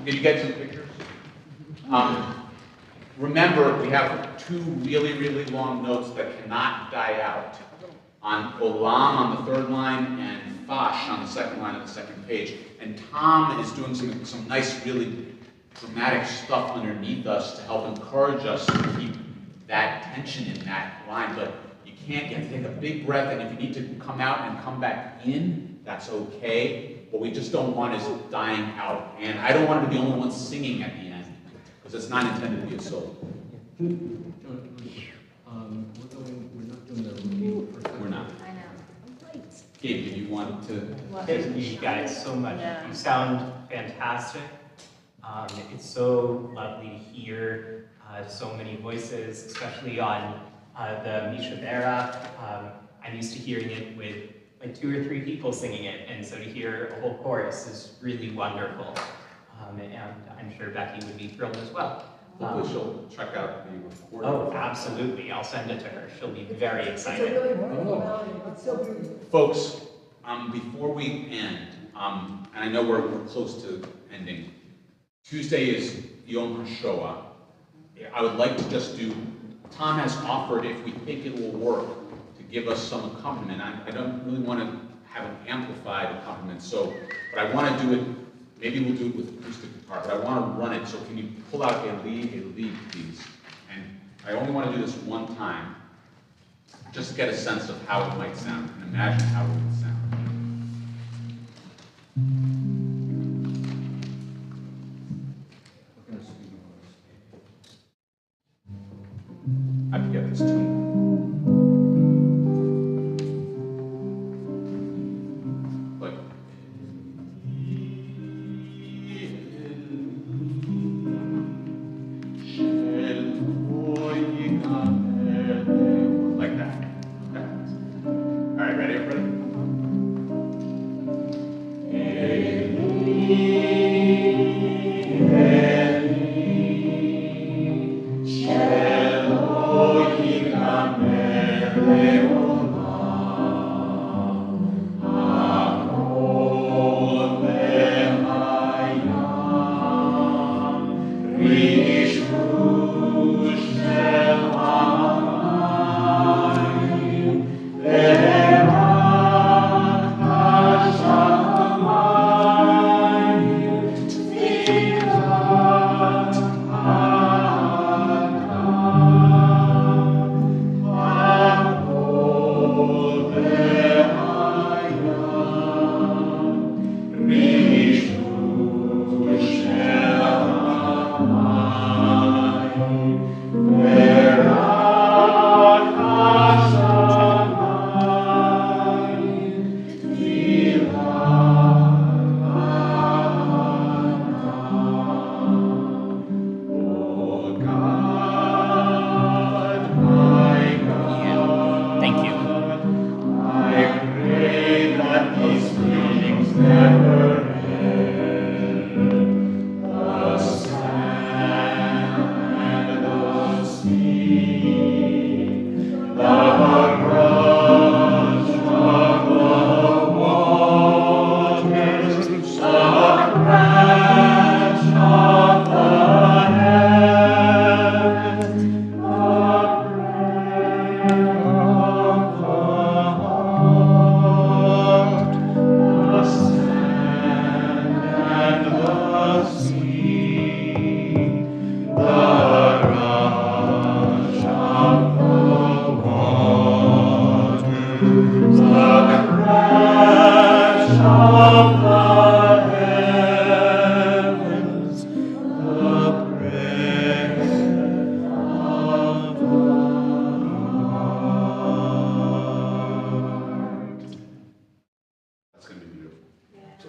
Did you get some pictures? Remember, we have two really, really long notes that cannot die out. On Olam on the third line and Fash on the second line of the second page. And Tom is doing some nice, really dramatic stuff underneath us to help encourage us to keep that tension in that line. But you have to take a big breath, and if you need to come out and come back in, that's okay. What we just don't want is dying out. And I don't want to be the only one singing at the end, because it's not intended to be a solo. We're not doing the review for a second. We're not. I know. I'm late. Gabe, did you want to? Thank you guys so much. Yeah. You sound fantastic. It's so lovely to hear so many voices, especially on the Misha Bera. I'm used to hearing it with like 2 or 3 people singing it, and so to hear a whole chorus is really wonderful. And I'm sure Becky would be thrilled as well. Hopefully she'll check out the recording. Oh, absolutely. I'll send it to her. She'll be very excited. It's a really wonderful melody. It's so beautiful. Folks, before we end, and I know we're close to ending, Tuesday is Yom HaShoah. I would like to just do, Tom has offered, if we think it will work, to give us some accompaniment. I don't really want to have an amplified accompaniment, but I want to do it, maybe we'll do it with acoustic guitar, but I want to run it, so can you pull out a lead, please? And I only want to do this one time, just to get a sense of how it might sound, and imagine how it would sound. I forget this tune. Like. Like that. Okay. All right, ready, everybody?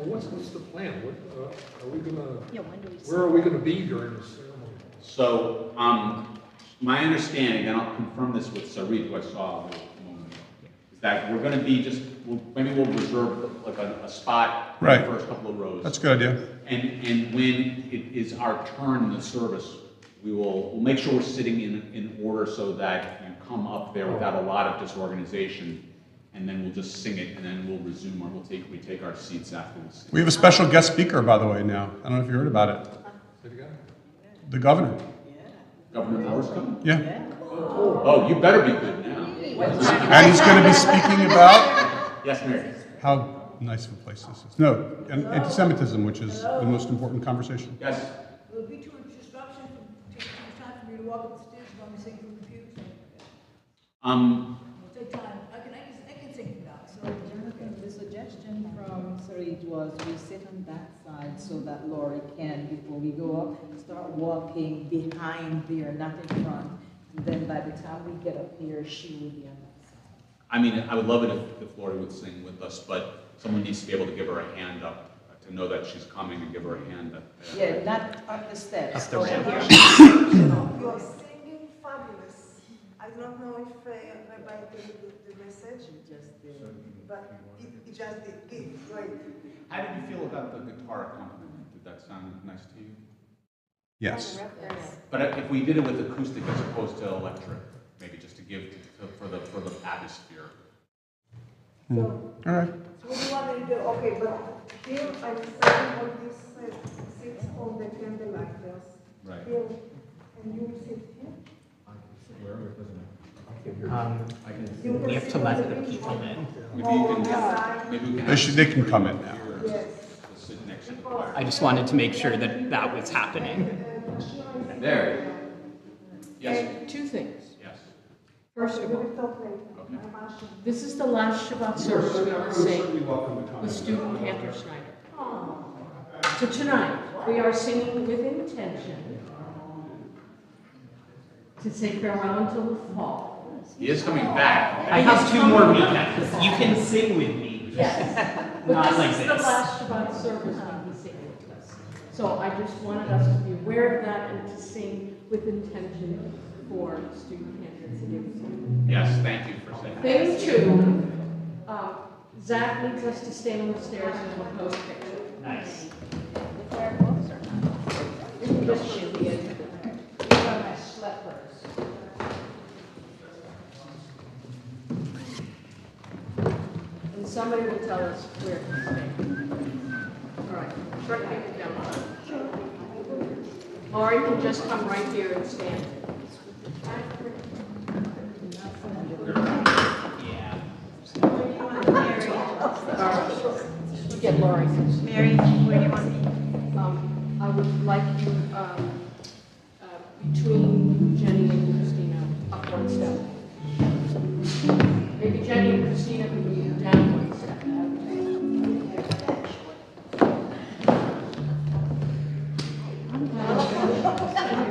What's the plan? Are we gonna? Yeah, when do we? Where are we gonna be during the ceremony? So, my understanding, and I'll confirm this with Sarit, who I saw a moment ago, is that we're going to be maybe we'll reserve like a spot for Right. the first couple of rows. That's a good idea. And when it is our turn in the service, we'll make sure we're sitting in order so that you come up there without a lot of disorganization, and then we'll just sing it, and then we'll resume, or we take our seats after we sing. We have a special guest speaker, by the way, now. I don't know if you heard about it. The governor. Governor Moore's coming? Yeah. Oh, you better be good now. And he's going to be speaking about Yes, Mary. how nice of a place this is. No, and anti-Semitism, which is the most important conversation. Yes. Will it be too much disruption take too much time for me to walk up the stairs while I'm singing from the pews? It'll take time. I can sing from that, so. Jonathan, the suggestion from Sarid was we sit on that side so that Lori can, before we go up, start walking behind there, not in front. And then by the time we get up here, she will be on that side. I mean, I would love it if Lori would sing with us, but someone needs to be able to give her a hand up, to know that she's coming and give her a hand up. Yeah, not up the steps. Up the ramp. Over here. You're singing fabulous. I don't know if everybody get the message, but it just did, right? How did you feel about the guitar accompaniment? Did that sound nice to you? Yes. But if we did it with acoustic as opposed to electric, maybe just to give for the atmosphere. So, All right. so what do you want me to do? Okay, but here I'm saying what you said, sits on the candlelight, yes. Right. Here, and you sit here. We have to let the people in. Maybe we can. They can come in now. Yes. Sit next to the choir. I just wanted to make sure that that was happening. There. Yes. And two things. Yes. First of all, Okay. this is the last Shabbat service we are singing with student Cantor Snyder. So tonight, we are singing with intention to say farewell until the fall. He is coming back. I have 2 more weekends. You can sing with me. Yes. But Not this like is the this. last Shabbat service when he's singing with us. So I just wanted us to be aware of that and to sing with intention for student Cantor to give us. Yes, thank you for saying that. Thing 2, Zach needs us to stand on the stairs and we'll post a picture. Nice. Just should be it. These are my slippers. And somebody will tell us where to stay. All right, start taking down. Lori can just come right here and stand. Yeah. Get Lori. Mary, where do you want me? I would like you, between Jenny and Christina, up one step. Maybe Jenny and Christina can move down one step.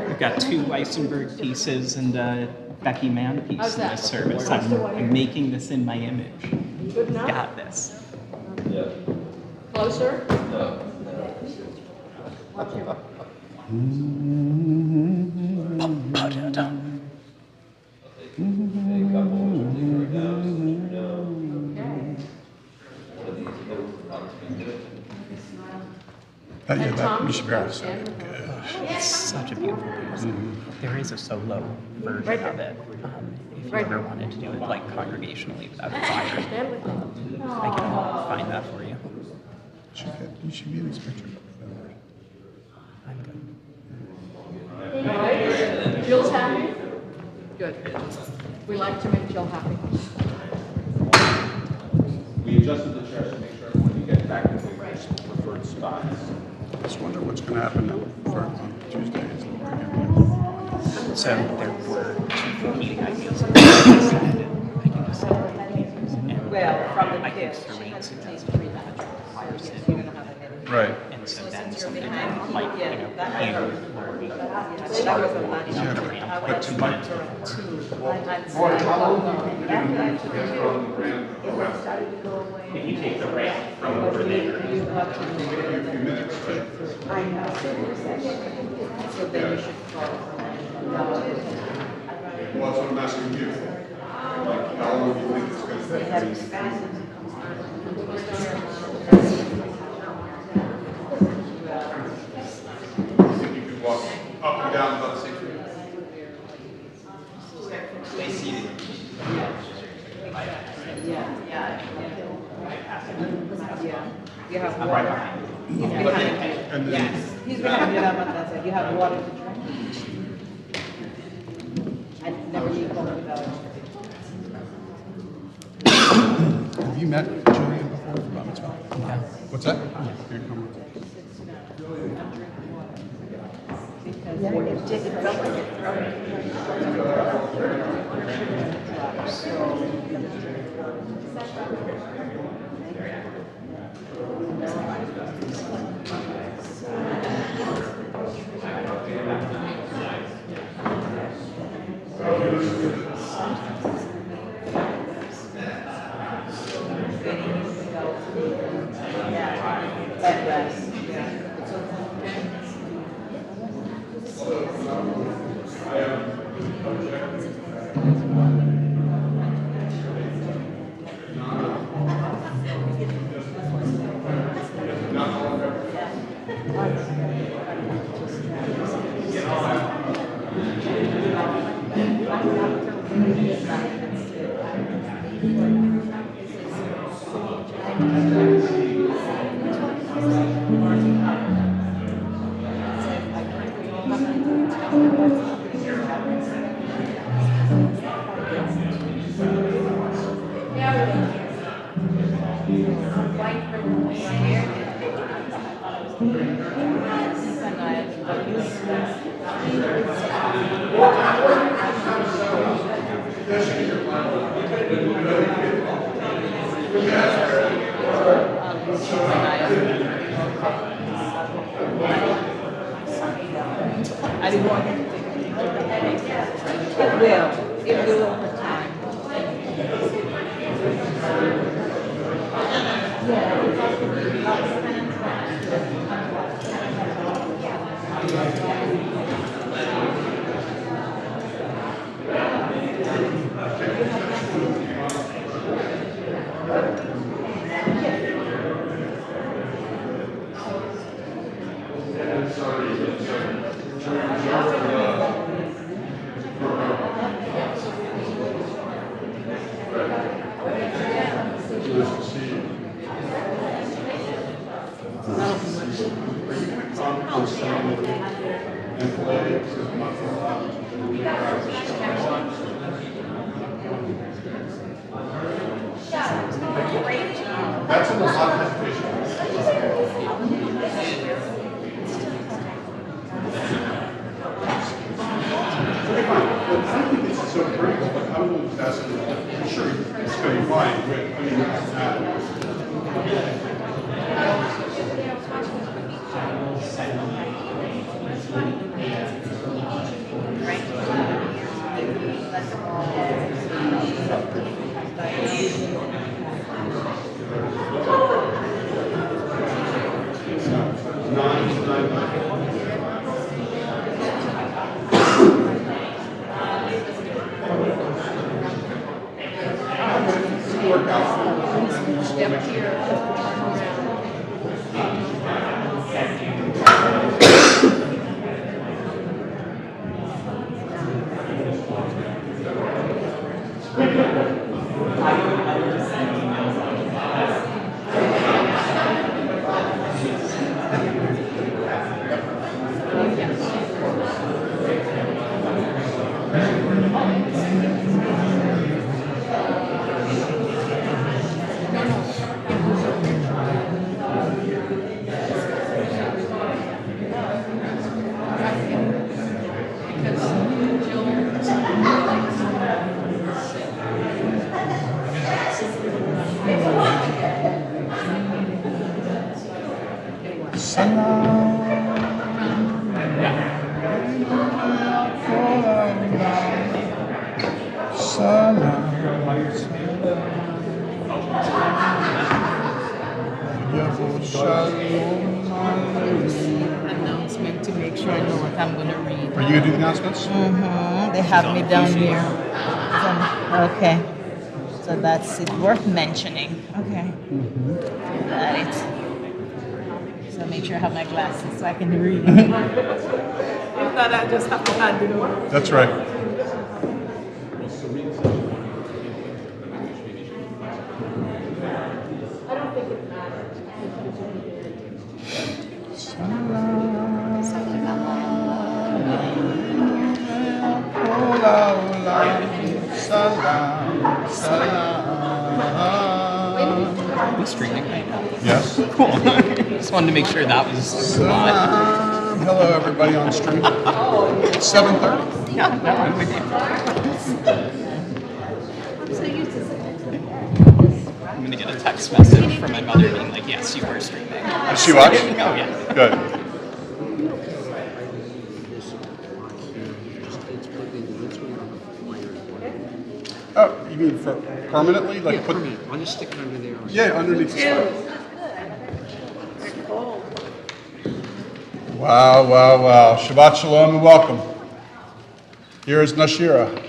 I've got 2 Weissenberg pieces and a Becky Mann piece How's in that? this service. What's the one here? I'm making this in my image. Good enough? Got this. Closer? Watch him. That Tom, Nashira stand sounded with good. It's such a beautiful piece. There is a solo version of it. If you ever wanted to do it like congregationally without a choir, Stand with me. I can find that for you. You should be in this picture. I'm good. All right. Jill's happy? Good. We like to make Jill happy. We adjusted the chairs to make sure when you get back to the preferred spots. I just wonder what's going to happen now for Tuesday. So there were 2 competing ideas. I can just say Well, from the I think kids, she three has to take suggests 3 minutes. choir So sit. you're gonna have a minute. Right. And so then Since you're something behind, like, yeah, that you was or that was a lunch. Yeah. I would have 2 to minutes. I'd say, after I took it, If you take the ramp from over there. you have to do it. I know. So then you should call. Well, that's what I'm asking you. Like, how long do you think it's going to take? You think you could walk up and down about 6 minutes? Stay seated. Yeah. You have I'm water. right behind you. He's behind you. And then Yes. He's behind you, that's what I said. You have water to drink. we come with our Have you met Julian before for Bat Mitzvah? Yeah. What's that? Here, come on. I didn't want him to take a picture. It will over time. That's in the hot hesitation. I think this is so critical, but I will ask you, I'm sure it's going to be fine. I mean, Announcement to make sure I know what I'm going to read. Are you going to do the announcements? They have me down here. Okay. So that's it. Worth mentioning. Okay. Got it. So make sure I have my glasses so I can read. If not, I just have to hand it over. That's right. Hola, hola. I'm streaming right now. Yes. Cool. Just wanted to make sure that was on. Hello, everybody on stream. 7:30. Yeah, that one with you. I'm gonna get a text message from my mother being like, "Yes, you were streaming." Did she watch? Oh yeah. Good. Oh, you mean for permanently? Like put? I'll just stick it under there. Yeah, underneath the spot. Wow, wow, wow. Shabbat Shalom and welcome. Here is Nashira.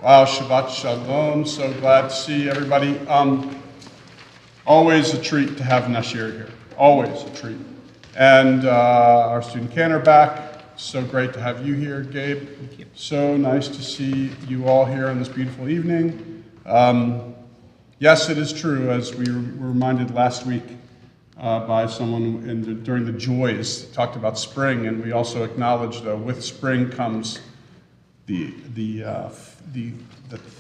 Wow, Shabbat Shalom. So glad to see everybody. Always a treat to have Nashira here. Always a treat. And our student Cantor back. So great to have you here, Gabe. Thank you. So nice to see you all here on this beautiful evening. Yes, it is true, as we were reminded last week by someone during the joys, talked about spring, and we also acknowledged with spring comes the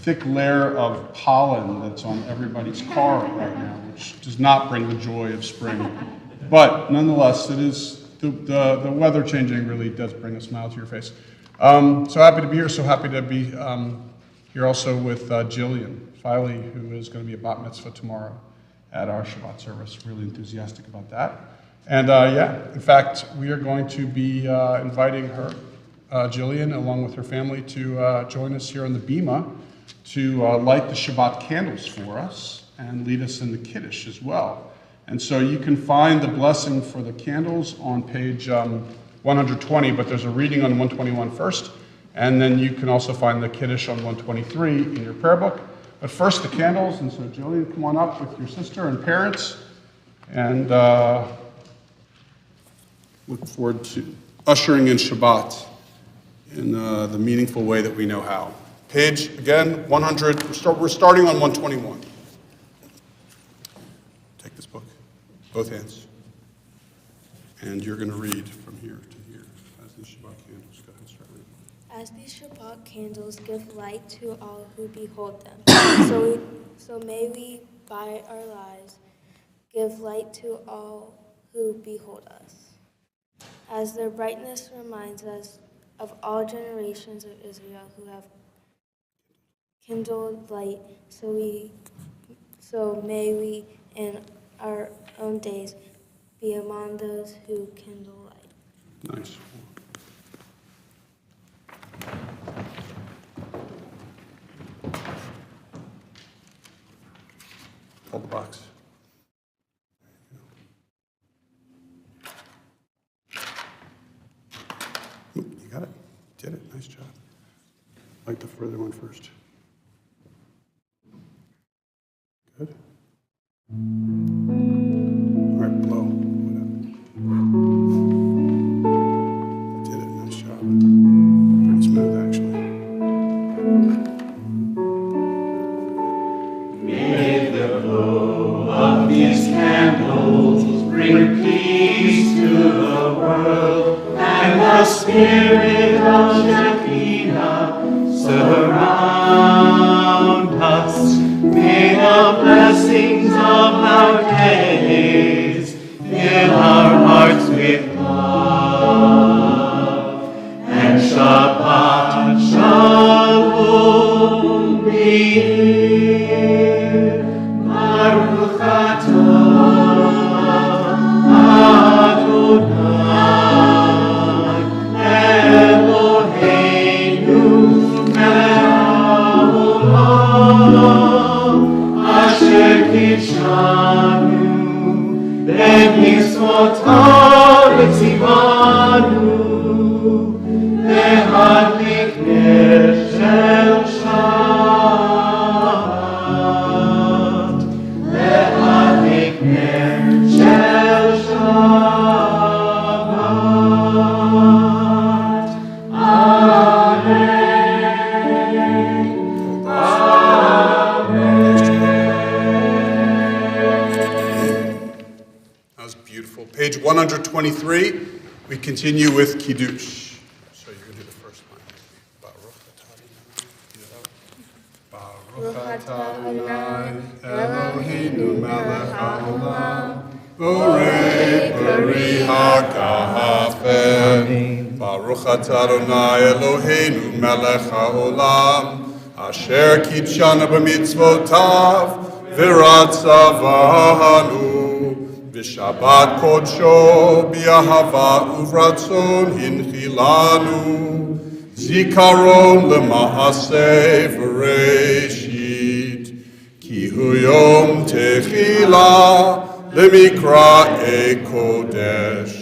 thick layer of pollen that's on everybody's car right now, which does not bring the joy of spring. But nonetheless, it is the weather changing really does bring a smile to your face. So happy to be here. So happy to be here also with Jillian Filey, who is going to be a bat mitzvah tomorrow at our Shabbat service. Really enthusiastic about that. And yeah, in fact, we are going to be inviting her, Jillian, along with her family, to join us here on the Bima to light the Shabbat candles for us and lead us in the Kiddush as well. And so you can find the blessing for the candles on page 120, but there's a reading on 121 first, and then you can also find the Kiddush on 123 in your prayer book. But first the candles, and so Jillian, come on up with your sister and parents, and look forward to ushering in Shabbat in the meaningful way that we know how. Page, again, 100, we're starting on 121. Take this book, both hands, and you're going to read from here to here as the Shabbat candles. Go ahead, start reading. As these Shabbat candles give light to all who behold them, so may we, by our lives, give light to all who behold us. As their brightness reminds us of all generations of Israel who have kindled light, so may we in our own days be among those who kindle light. Nice. Hold the box. You got it. Did it. Nice job. Light the further one first. Good. All right, blow. Did it. Nice job. Pretty smooth, actually. May the glow of these candles bring peace Spirit of Shekinah surround us. May the blessings of our days fill our hearts with love. And Shabbat Shalom be here. Baruch atah Adonai Eloheinu melech haolam asher kidshanu b'mitzvotav v'tzivanu להדליק נר של שבת, להדליק נר של שבת. אמן. That was beautiful. Page 123, we continue with Kiddush. So you're going to do the first line. Baruch atah Adonai Eloheinu melech haolam borei peri hagafen. Baruch atah Adonai Eloheinu melech haolam asher kidshanu b'mitzvotav v'ratzavanu v'shabbat kodsho b'ahava uvratzon hinchilanu zikaron lema'aseh v'reshit ki hu yom techila lemikra'ei kodesh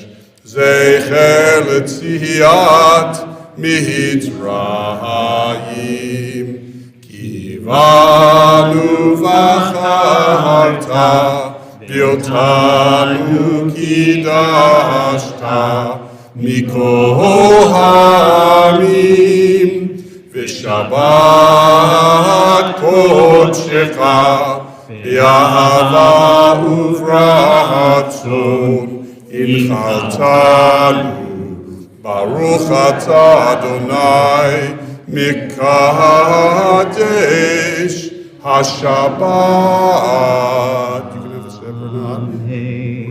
zecher letziyat mitzrayim kivanu v'charta Biotanu kidashta mikol hamim v'shabbat kodshecha b'ahava uvratzon inchaltanu Baruch atah Adonai mikadesh hashabbat. Or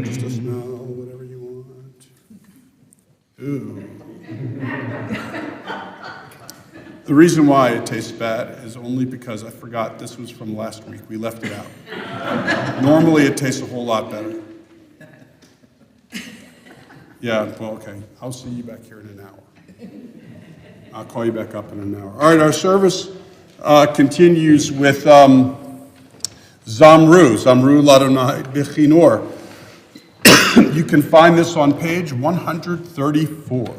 just a smell, whatever you want. Ooh. The reason why it tastes bad is only because I forgot this was from last week. We left it out. Normally it tastes a whole lot better. Yeah, well, okay. I'll see you back here in an hour. I'll call you back up in an hour. All right, our service continues with Zamru Ladonai Bechinor. You can find this on page 134.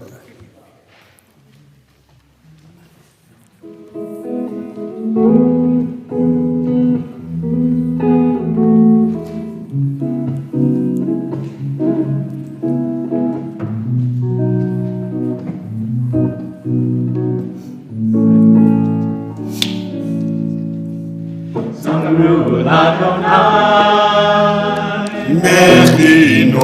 Zamru Ladonai Bechinor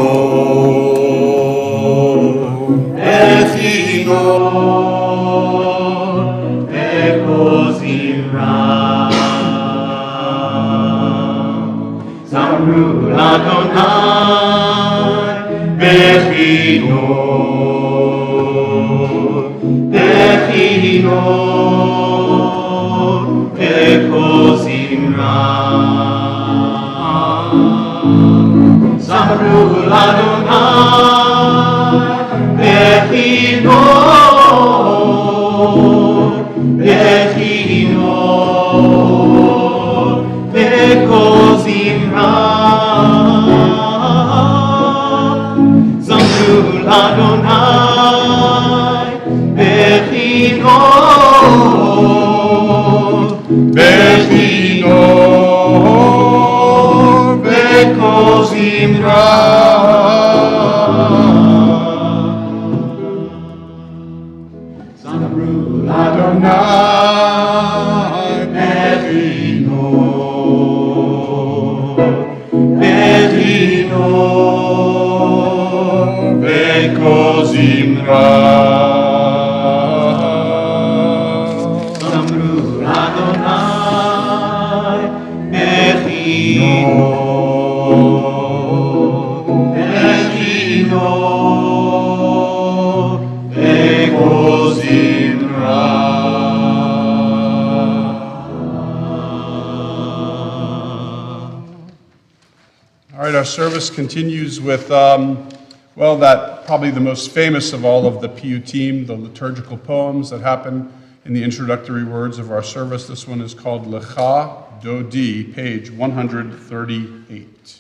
Bekozim Zamru Ladonai Bechinor Bekozim Zamru Ladonai Bechinor Bekozim Zamru Ladonai Bechinor Bekozim Zamru Ladonai Bechinor Bekozim our service continues with, well, that probably the most famous of all of the PU team, the liturgical poems that happen in the introductory words of our service. This one is called Lecha Dodi, page 138.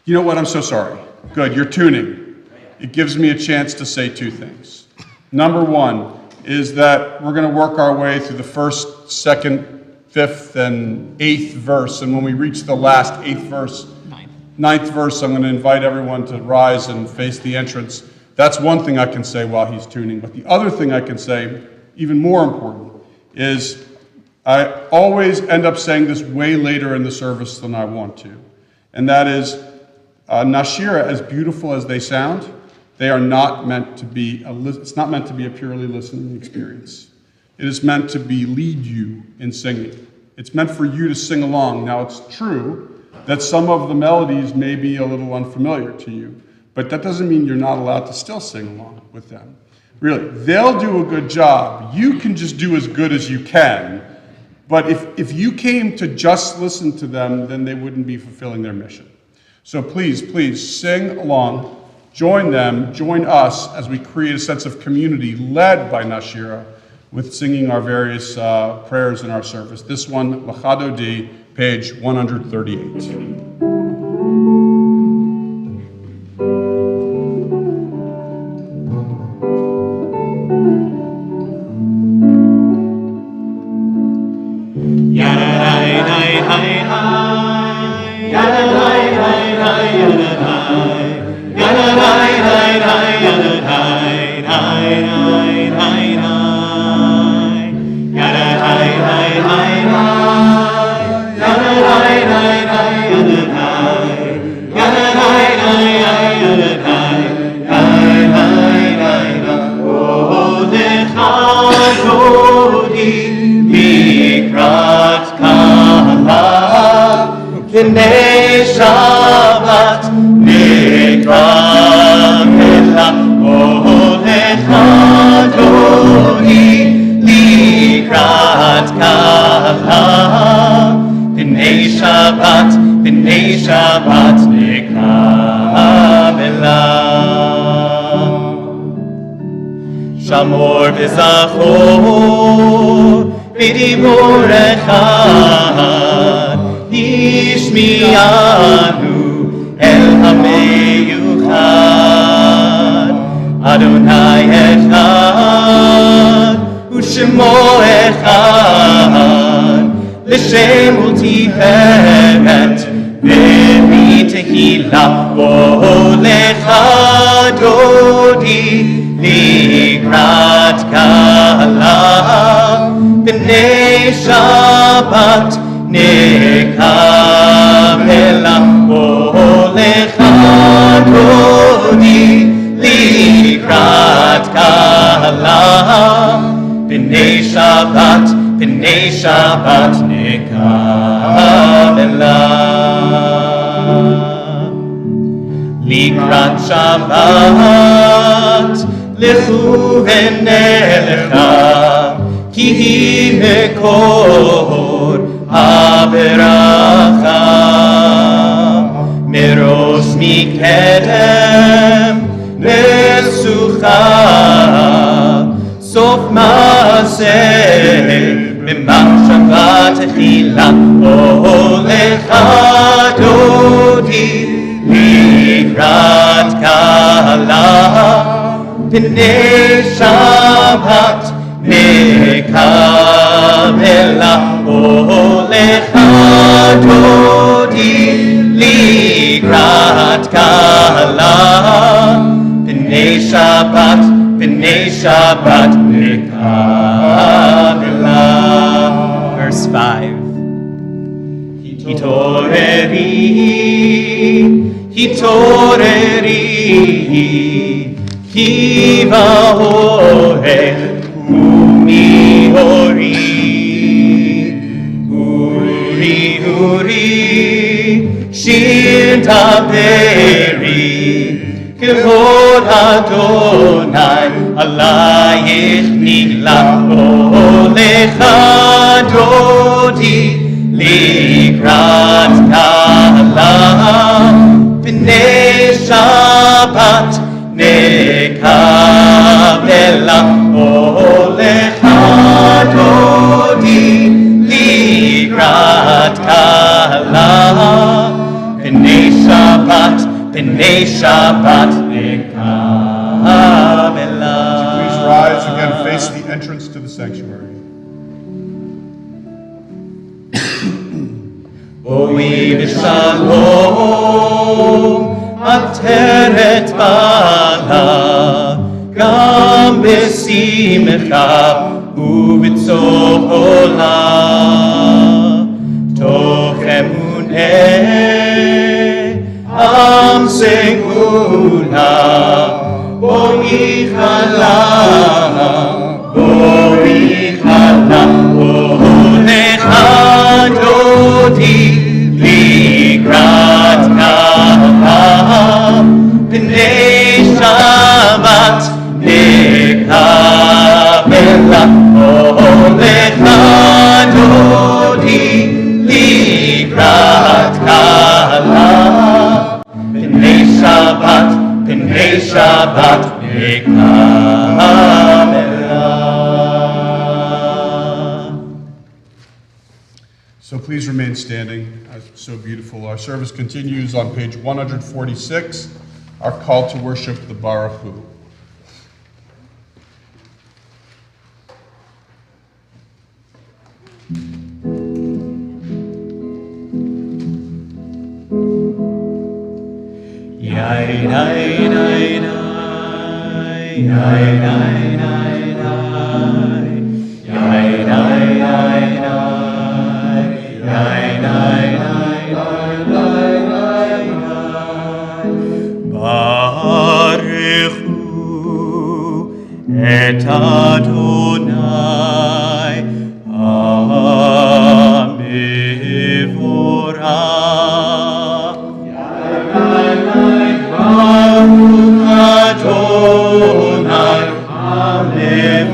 You know what? I'm so sorry. Good, you're tuning. It gives me a chance to say two things. Number one is that we're going to work our way through the first, second, fifth, and eighth verse. And when we reach the last ninth verse, I'm going to invite everyone to rise and face the entrance. That's one thing I can say while he's tuning. But the other thing I can say, even more important, is I always end up saying this way later in the service than I want to. And that is, Nashira, as beautiful as they sound, they are not meant to be, it's not meant to be a purely listening experience. It is meant to lead you in singing. It's meant for you to sing along. Now, it's true that some of the melodies may be a little unfamiliar to you, but that doesn't mean you're not allowed to still sing along with them. Really, they'll do a good job. You can just do as good as you can. But if you came to just listen to them, then they wouldn't be fulfilling their mission. So please sing along. Join them, join us as we create a sense of community led by Nashira with singing our various prayers in our service. This one, Lecha Dodi, page 138. B'nei Shabbat Nikram Ela Olecha Dodi Likrat Kala B'nei Shabbat Nikram Ela Shamor v'zachor B'dibur echad Ishmi'anu el hameyuchad Adonai echad U'shemo echad L'shem u'tiferet V'mitehila Olecha Dodi Likrat Kala B'nei Shabbat Nikam Ela Olecha Dodi Likrat Kala B'nei Shabbat Nikam Ela Likrat Shabbat Lechu v'nelecha Ki hi mekor Haberacha Meros Mikedem Mesucha Sof Maaseh B'machshavat Echila Olecha Dodi Likrat Kala B'nei Shabbat Nikam Ela Olecha Dodi Likrat Kala B'nei Shabbat Nikam Ela. Verse 5. Hitoreri Kiva Ohel Uri, Shir Taberi, Kevod Adonai, Alayich Nigla, Olecha Dodi, Likrat Kala. נקבלה, הולך דודי לקראת כלה, פני שבת נקבלה. Please rise again, face the entrance to the sanctuary. בואי בשלום, עטרת בעלה, גם בשמחה ובצהלה, תוך אמונה, עם סגולה, בואי חלה, בואי חלה, הולך דודי לקראת כלה, פני שבת נקבלה, הולך דודי לקראת כלה, פני שבת נקבלה. So please remain standing. So beautiful. Our service continues on page 146, our call to worship the Baruch Hu. Et Adonai Amevorach. Baruch Adonai Amevorach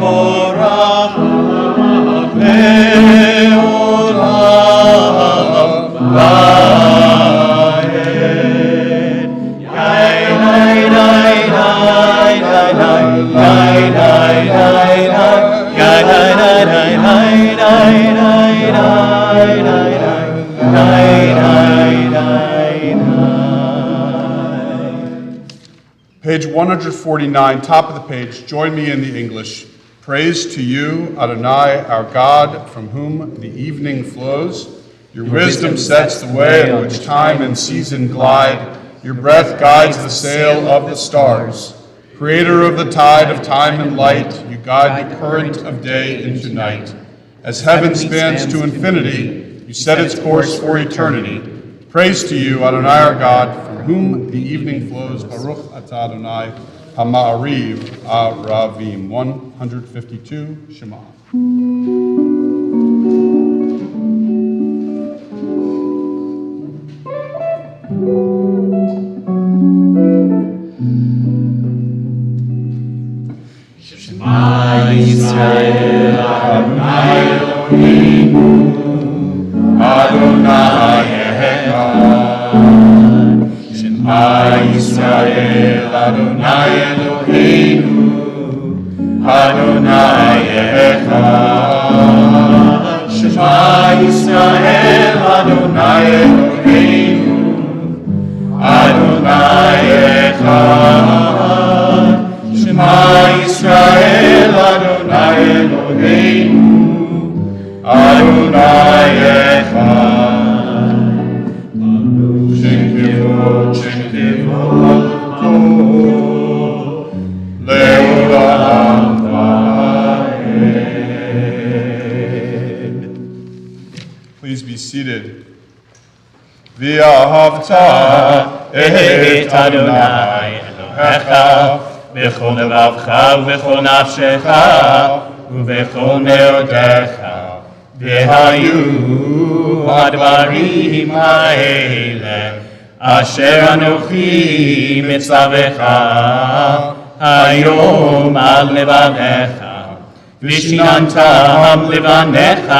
Leolam Vaed. Page 149, top of the page. Join me in the English. Praise to you, Adonai, our God, from whom the evening flows. Your wisdom sets the way in which time and season glide. Your breath guides the sail of the stars. Creator of the tide of time and light, you guide the current of day into night. As heaven spans to infinity, you set its course for eternity. Praise to you, Adonai our God, from whom the evening flows. Baruch atah Adonai, Hama'ariv Aravim. 152, Shema. Shema Yisrael, Adonai Eloheinu, Adonai Echad. Shema Yisrael, Adonai Eloheinu, Adonai Echad. Shema Yisrael, Adonai Eloheinu, Adonai Echad. Shema Yisrael, Adonai Eloheinu, Adonai Echad. Baruch Shem Kevod Kol, Leolam Vaed. Please be seated. V'ahavta et Adonai Elohecha, b'chol lebavcha ובכל נפשך ובכל מאודיך. והיו הדברים האלה אשר אנוכי מצווך היום על לבביך, ושיננתם לבניך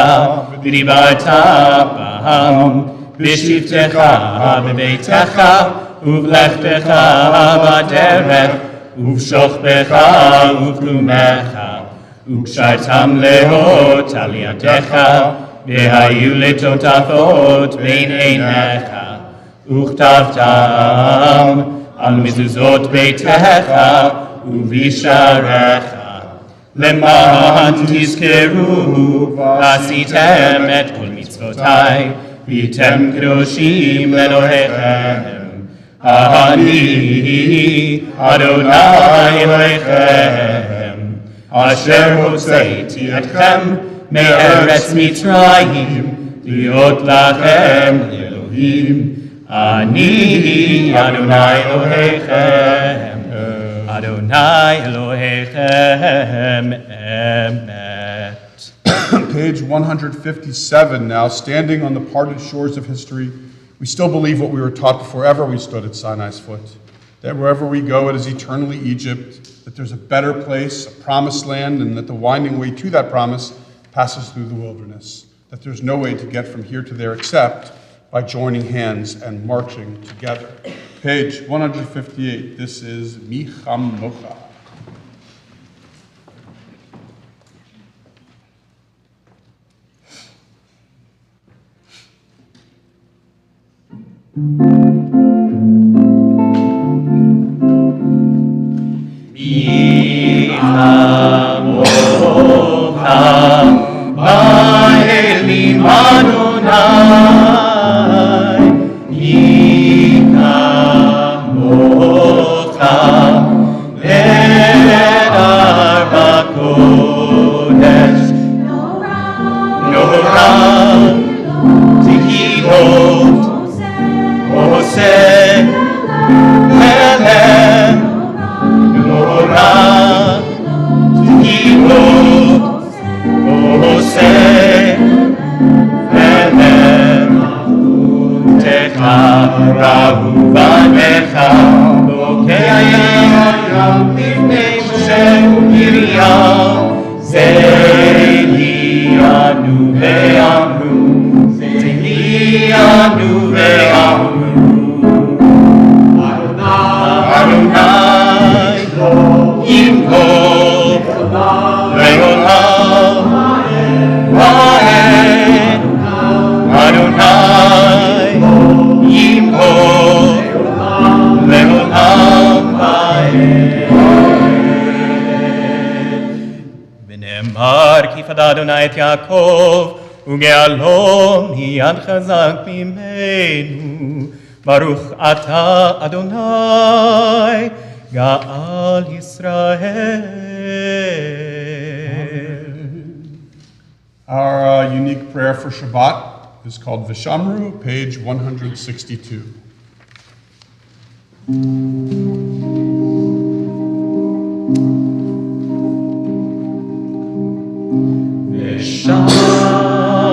ודיברת בהם בשבתך בביתך ובלכתך בדרך ובשוכבך ובתחומך, וקשרתם לאות על ידיך, והיו לטוטפות בין עיניך, וכתבתם על מזוזות ביתך ובשעריך, למען תזכרו ועשיתם את כל מצוותיי, והייתם קדושים לאלוהיכם. אני אדוני אלוהיכם, אשר הוצאתי אתכם מארץ מצרים, להיות לכם לאלוהים. אני אדוני אלוהיכם, אדוני אלוהיכם אמת. Page 157 now, standing on the parted shores of history, we still believe what we were taught before ever we stood at Sinai's foot, that wherever we go it is eternally Egypt, that there's a better place, a promised land, and that the winding way to that promise passes through the wilderness, that there's no way to get from here to there except by joining hands and marching together. Page 158, this is Micham Mocha. Micham Mocha, Ba'elim Adonai, Micham Mocha, Ledar Bakodesh, Nora, Tikihot, Oseh, Melech, Nora, Tikihot, Oseh, Melech, Techa, Rahu, Vanecha, Bokeyam, Lifnei Moshe, Miriam, Ze'lianu ve'amru, Ze'lianu ve'amru, Adonai, Yimkov, Le'olam, Va'ed, Adonai, Yimkov, Le'olam, Va'ed. ונאמר כי פדה אדוני את יעקב, וגאלו מיד חזק ממנו. ברוך אתה אדוני, גאל ישראל. Our unique prayer for Shabbat is called Vishamru, page 162.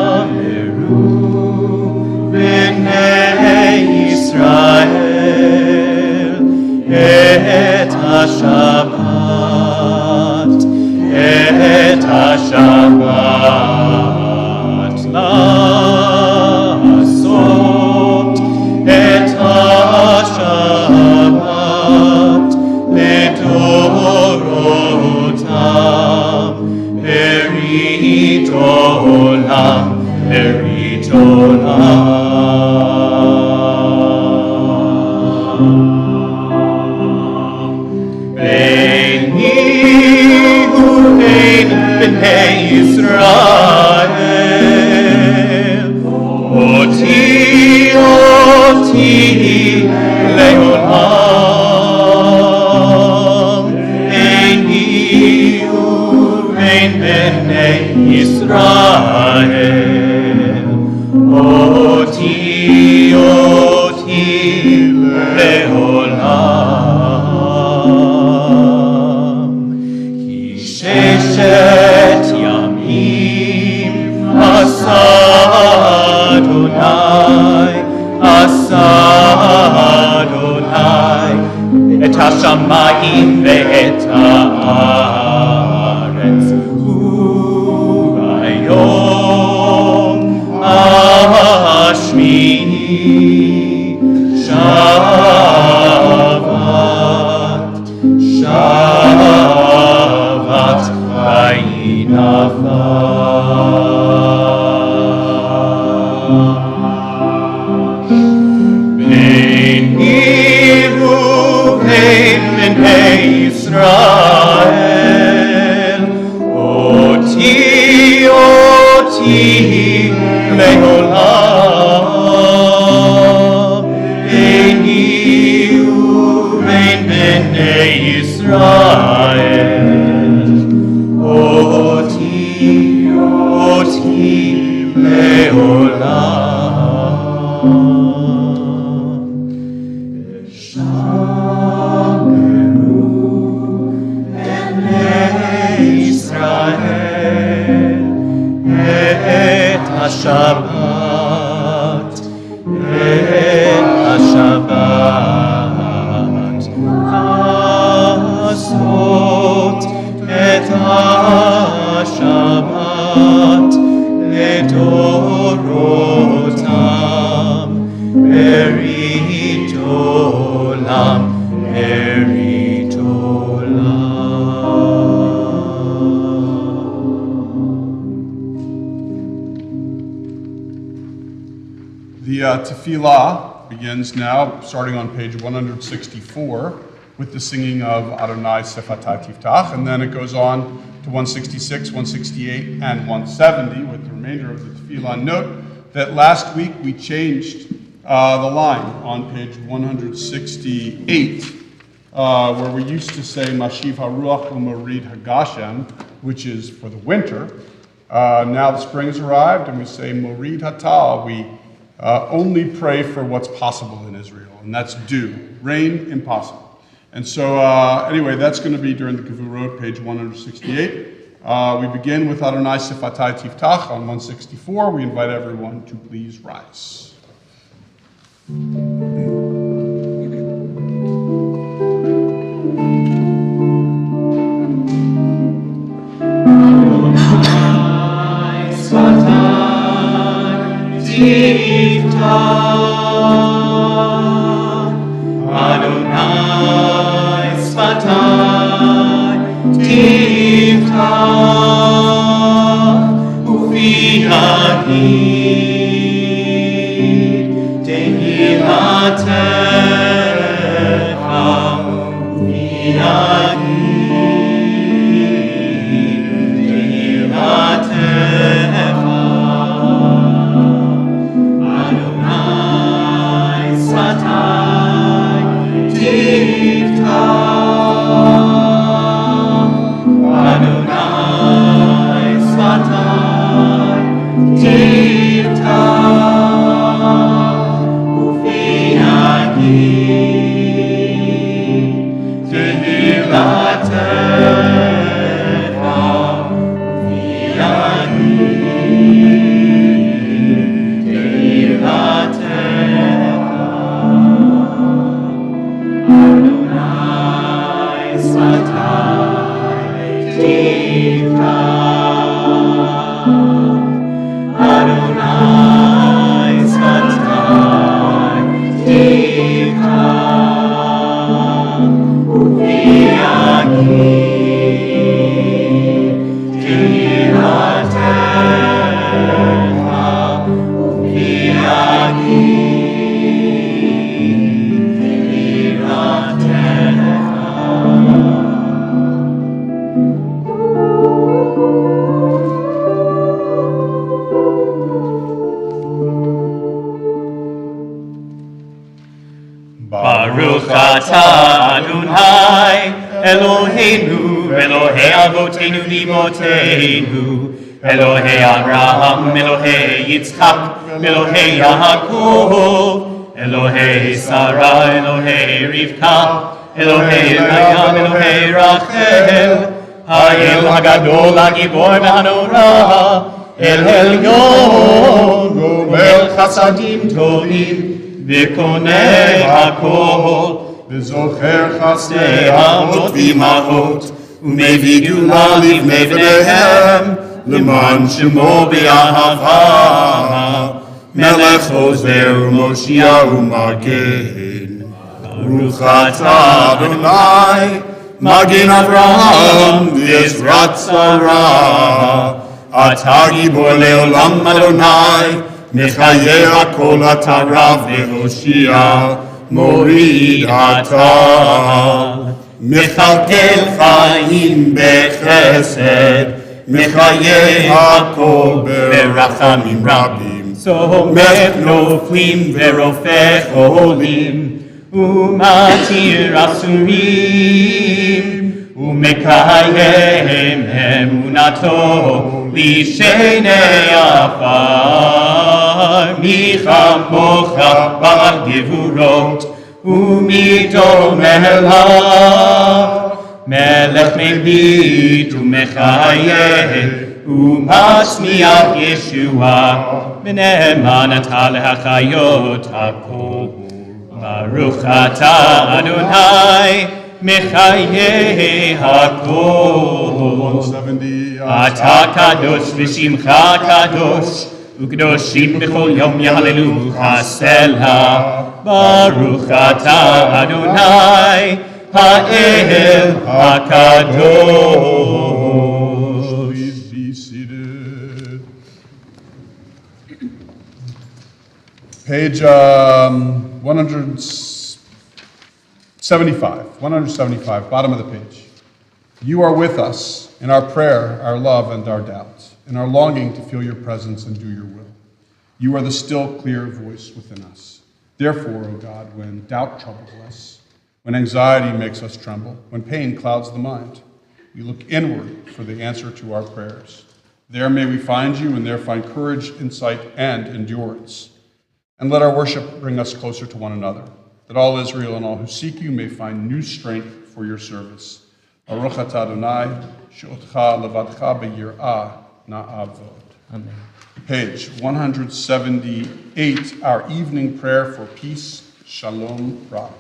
Vishamru b'nei Yisrael et HaShabbat, et HaShabbat לעשות, et HaShabbat לדורותם, ברית עולם, ברית עולם. ביני ובין בני ישראל, אותי לעולם. ביני ובין בני ישראל, אותי לעולם. כי ששת ימים עשה אדוני את השמיים ואת הארץ, וביום השמיני שבת לעולם. שמרו בני ישראל את השבת, לעשות את השבת לדורותם, ברית עולם, ברית The tefillah begins now, starting on page 164, with the singing of Adonai Sefatai Tiftach, and then it goes on to 166, 168, and 170 with the remainder of the tefillah. Note that last week we changed the line on page 168, where we used to say Mashiv HaRuach U'Morid HaGashem, which is for the winter. Now the spring has arrived, and we say Morid Hatal. We only pray for what's possible in Israel, and that's dew, rain, impossible. And so, anyway, that's going to be during the Gevurot, page 168. We begin with Adonai Sefatai Tiftach on 164. We invite everyone to please rise. Adonai Sfatai Tiftach Ufi Yagid Tehilatecha Ufi Yagid Tehilatecha Adonai Sfatai Tiftach Adonai Sfatai Tiftach Ufi Yagid Tehilatecha Ufi Yagid Tehilatecha Adonai Sfatai Tiftach Adonai Sfatai Tiftach Ufi Yagid Tehilatecha Ufi Baruch atah Adonai Eloheinu, Elohei Avotenu Nivotenu, Elohei Abraham, Elohei Yitzchak, Elohei Yaakov, Elohei Sarah, Elohei Rivka, Elohei Miriam, Elohei Rachel, Ha'el Hagadol, Hagibor V'Hanora, El Elyon, Gomel Chasadim Tovim, V'konei HaKol, V'zocher Chasdei Avot V'imachot, U'mevii Geula Livnei Bneihem, L'man Shemo B'Ahava, Melech Ozer U'Moshiach U'Magen. Baruch atah Adonai, Magen Avraham, V'Ezrat Sarah, Atah Gibor Le'olam Adonai, Mechaye HaKol Atah Rav V'Hoshia, Morid Atah, Mechalkel Chaim B'Chesed, Mechaye HaKol B'Rachamim Rabim, Somech Noflim V'Rofech Olim, Umatir Asurim, Umekayem Hem אמונתו לשני עפר, מי כמוך בעל גבורות ומיתו מלך, מלך מביט ומחיה ומצמיח ישועה, ונאמן אתה להחיות הכל. ברוך אתה אדוני מחיי הכל. אתה קדוש ושמך קדוש, וקדושים בכל יום יהללוך סלה. ברוך אתה אדוני האל הקדוש. Please be seated. Page 175, bottom of the page. You are with us in our prayer, our love, and our doubts, in our longing to feel your presence and do your will. You are the still, clear voice within us. Therefore, O God, when doubt troubles us, when anxiety makes us tremble, when pain clouds the mind, we look inward for the answer to our prayers. There may we find you, and there find courage, insight, and endurance. And let our worship bring us closer to one another, that all Israel and all who seek you may find new strength for your service. Baruch atah Adonai, she'otcha levadcha b'yir'ah na'avod. Amen. Page 178, our evening prayer for peace, Shalom Rav.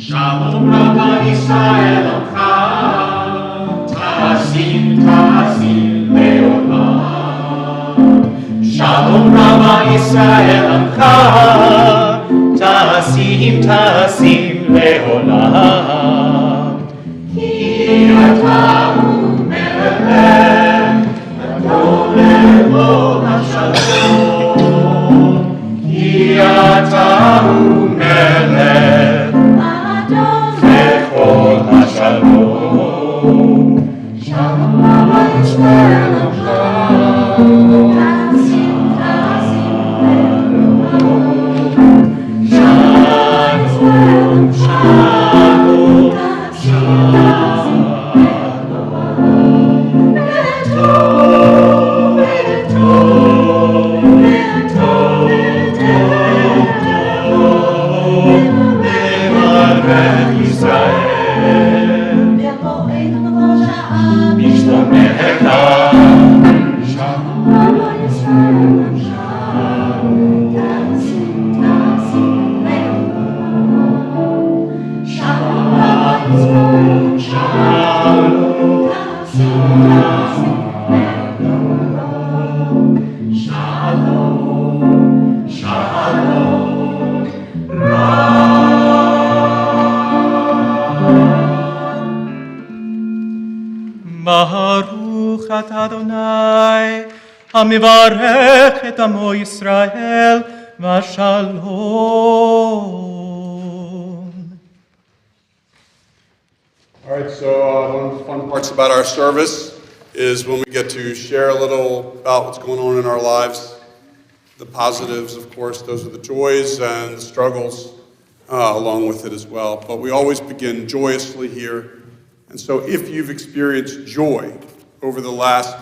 Shalom Rav Yisrael Amcha, Ta'asim Ta'asim Leolam. Shalom Rav Yisrael Amcha, Ta'asim Ta'asim Leolam. Ki ata hu melech, Adonai Elohim HaShalom. Ki ata hu melech, Shalom, Shalom Rav Yisrael Amcha, Ta'asim Ta'asim Leolam. Shalom, Shalom, Shalom, Baruch atah Adonai, המברך את עמו ישראל ושלום. All right, so one of the fun parts about our service is when we get to share a little about what's going on in our lives. The positives, of course, those are the joys and the struggles along with it as well. But we always begin joyously here. And so if you've experienced joy over the last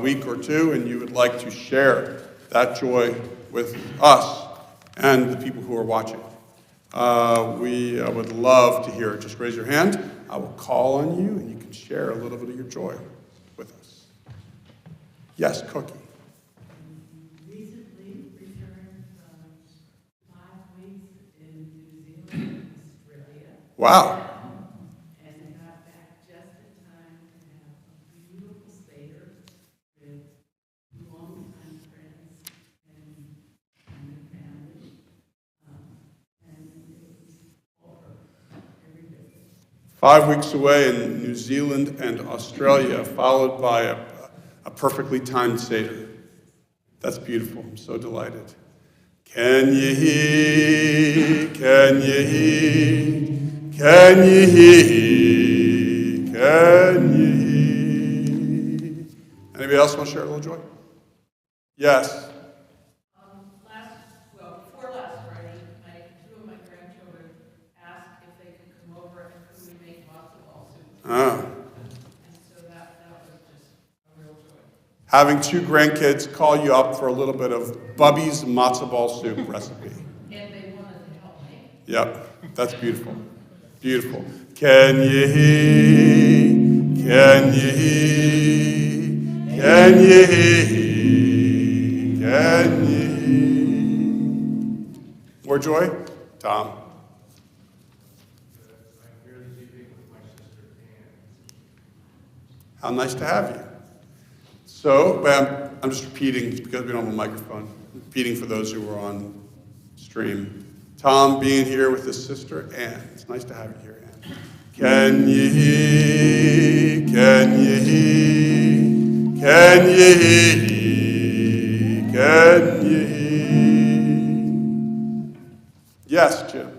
week or two and you would like to share that joy with us and the people who are watching, we would love to hear it. Just raise your hand. I will call on you and you can share a little bit of your joy with us. Yes, Cookie. Recently returned from 5 weeks in New Zealand, Australia. Wow. And got back just in time to have a beautiful Seder with longtime friends and the family. And it was over every bit. 5 weeks away in New Zealand and Australia, followed by a perfectly timed Seder. That's beautiful. I'm so delighted. Can you hear? Can you hear? Can you hear? Can you hear? Anybody else want to share a little joy? Yes. Before last Friday, two of my grandchildren asked if they could come over and could we make matzo ball soup. Oh. And so that was just a real joy. Having two grandkids call you up for a little bit of Bubby's matzo ball soup recipe. And they wanted to help me. Yep, that's beautiful. Beautiful. Can you hear? Can you hear? Can you hear? Can you hear? More joy? Tom. How nice to have you. So, I'm just repeating because we don't have a microphone. Repeating for those who were on stream. Tom being here with his sister Ann. It's nice to have you here, Ann. Can you hear? Can you hear? Can you hear? Can you hear? Yes, Jim.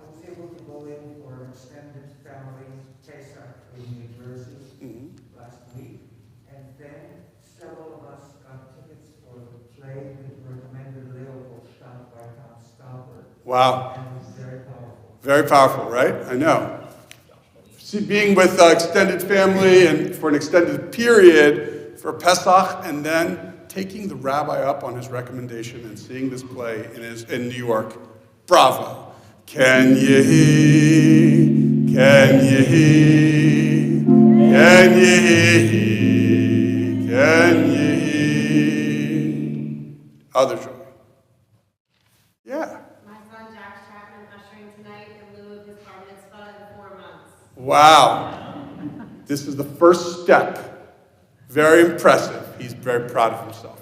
I was able to go in for an extended family Pesach in New Jersey last week, and then several of us got tickets for the play that recommended available shot by Tom Stalker. Wow. And it was very powerful. Very powerful, right? I know. See, being with extended family and for an extended period for Pesach, and then taking the rabbi up on his recommendation and seeing this play in New York. Bravo. Can you hear? Can you hear? Can you hear? Can you hear? Other joy. Yeah. My son Jack's Chapman ushering tonight in lieu of his bar mitzvah in 4 months. Wow. This is the first step. Very impressive. He's very proud of himself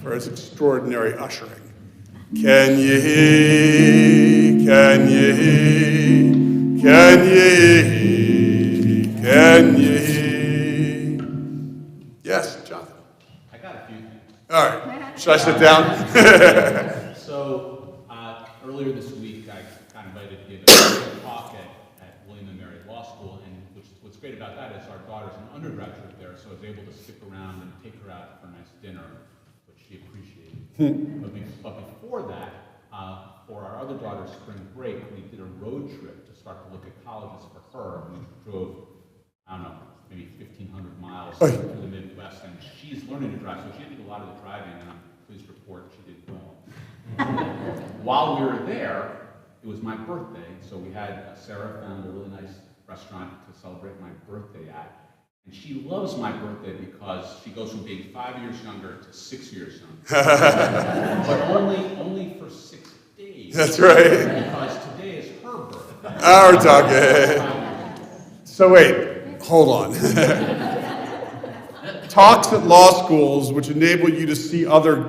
for his extraordinary ushering. Can you hear? Can you hear? Can you hear? Can you hear? Yes, Jonathan. I got a few things. All right. Should I sit down? So, earlier this week, I got invited to give a talk at William & Mary Law School, and what's great about that is our daughter's an undergraduate there, so I was able to stick around and take her out for a nice dinner, which she appreciated. But before that, for our other daughter's spring break, we did a road trip to start to look at colleges for her. We drove, I don't know, maybe 1,500 miles through the Midwest, and she's learning to drive, so she did a lot of the driving, and I'm pleased to report she did well. While we were there, it was my birthday, so we had, Sarah found a really nice restaurant to celebrate my birthday at. And she loves my birthday because she goes from being 5 years younger to 6 years younger. But only for 6 days. That's right. Because today is her birthday. Our talking. So wait, hold on. Talks at law schools, which enable you to see other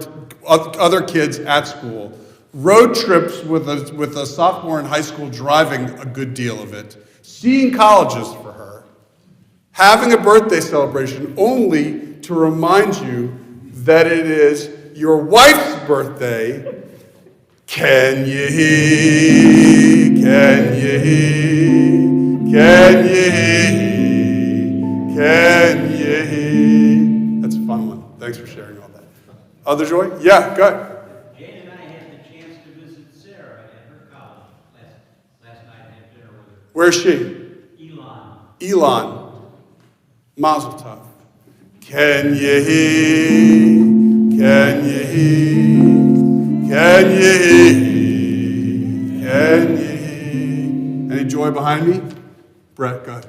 kids at school. Road trips with a sophomore in high school driving a good deal of it. Seeing colleges for her. Having a birthday celebration only to remind you that it is your wife's birthday. Can you hear? Can you hear? Can you hear? Can you hear? That's a fun one. Thanks for sharing all that. Other joy? Yeah, go ahead. Jane and I had the chance to visit Sarah at her college last night and had dinner with her. Where's she? Elon. Mazel tov. Can you hear? Can you hear? Can you hear? Can you hear? Any joy behind me? Brett, go ahead.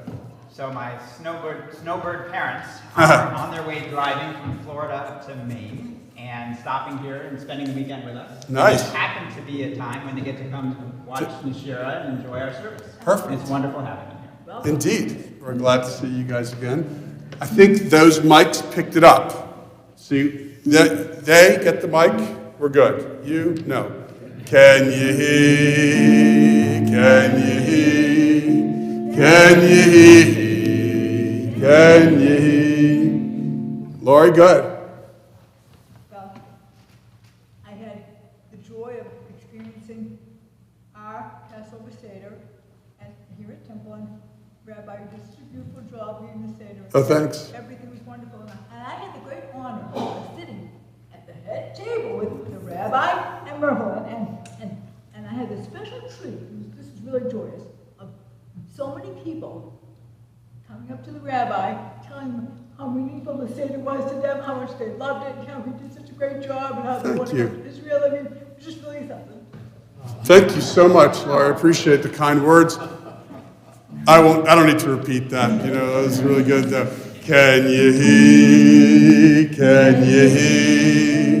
So my snowbird parents are on their way driving from Florida to Maine and stopping here and spending the weekend with us. Nice. It happens to be a time when they get to come watch Nashira and enjoy our service. Perfect. It's wonderful having them here. Indeed. We're glad to see you guys again. I think those mics picked it up. See, they get the mic, we're good. You, no. Can you hear? Can you hear? Can you hear? Can you hear? Lori, good. Well, I had the joy of experiencing our Passover Seder here at Temple, and Rabbi did such a beautiful job reading the Seder. Oh, thanks. Everything was wonderful, and I great honor of sitting at the head table with the rabbi and Merlin, and I had this special treat. This is really joyous. Of so many people coming up to the rabbi, telling him how meaningful the Seder was to them, how much they loved it, and how he did such a great job, and how they want to go to Israel. I mean, it was just really something. Thank you so much, Laura. I appreciate the kind words. I don't need to repeat that. You know, that was really good. Can you hear? Can you hear?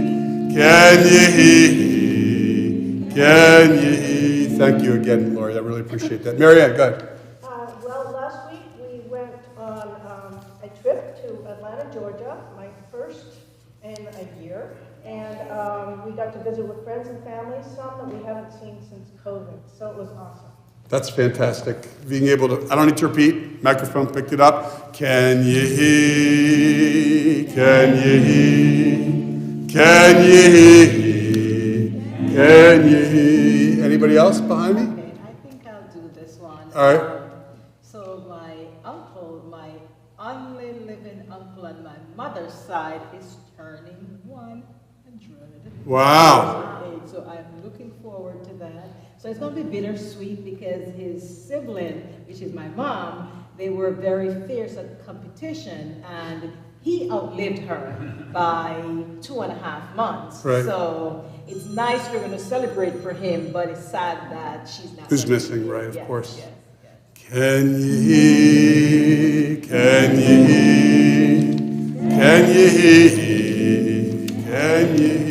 Can you hear? Can you hear? Thank you again, Laura. I really appreciate that. Marianne, go ahead. Well, last week we went on a trip to Atlanta, Georgia, my first in a year. And we got to visit with friends and family, some that we haven't seen since COVID. So it was awesome. That's fantastic. Being able to, I don't need to repeat, microphone picked it up. Can you hear? Can you hear? Can you hear? Can you hear? Anybody else behind me? Okay, I think I'll do this one. All right. So my uncle, my only living uncle on my mother's side is turning 100. Wow. So I'm looking forward to that. So it's going to be bittersweet because his sibling, which is my mom, they were very fierce at competition, and he outlived her by 2.5 months. Right. So it's nice we're going to celebrate for him, but it's sad that she's not. Who's missing, right? Of course. Yes. Can you hear? Can you hear? Can you hear? Can you hear?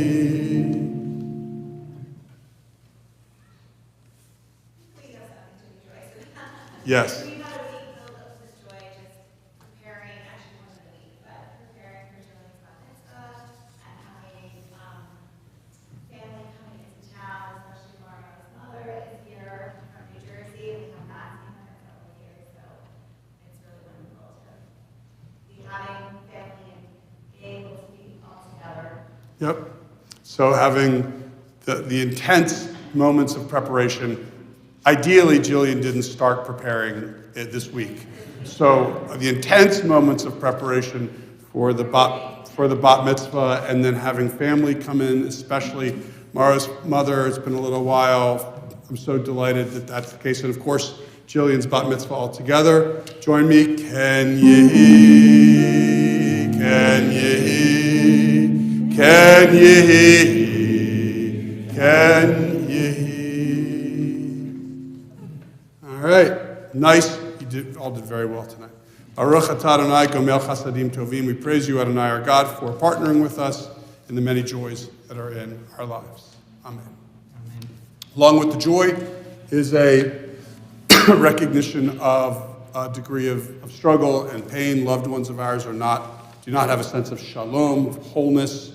Yes. We've had a week filled up with joy, just preparing, actually more than a week, but preparing for Julian's bat mitzvah and having family coming into town, especially Laura's mother is here from New Jersey. We have not seen her in several years, so it's really wonderful to be having family and being able to be all together. Yep. So having the intense moments of preparation. Ideally, Jillian didn't start preparing it this week. So the intense moments of preparation for the bat mitzvah, and then having family come in, especially Mara's mother. It's been a little while. I'm so delighted that that's the case. And of course, Jillian's bat mitzvah all together. Join me. Can you hear? Can you hear? Can you hear? Can you hear? All right, nice. You all did very well tonight. Baruch atah Adonai gomel chasadim tovim. We praise you, Adonai, our God, for partnering with us in the many joys that are in our lives. Amen. Amen. Along with the joy is a recognition of a degree of struggle and pain. Loved ones of ours do not have a sense of shalom, of wholeness.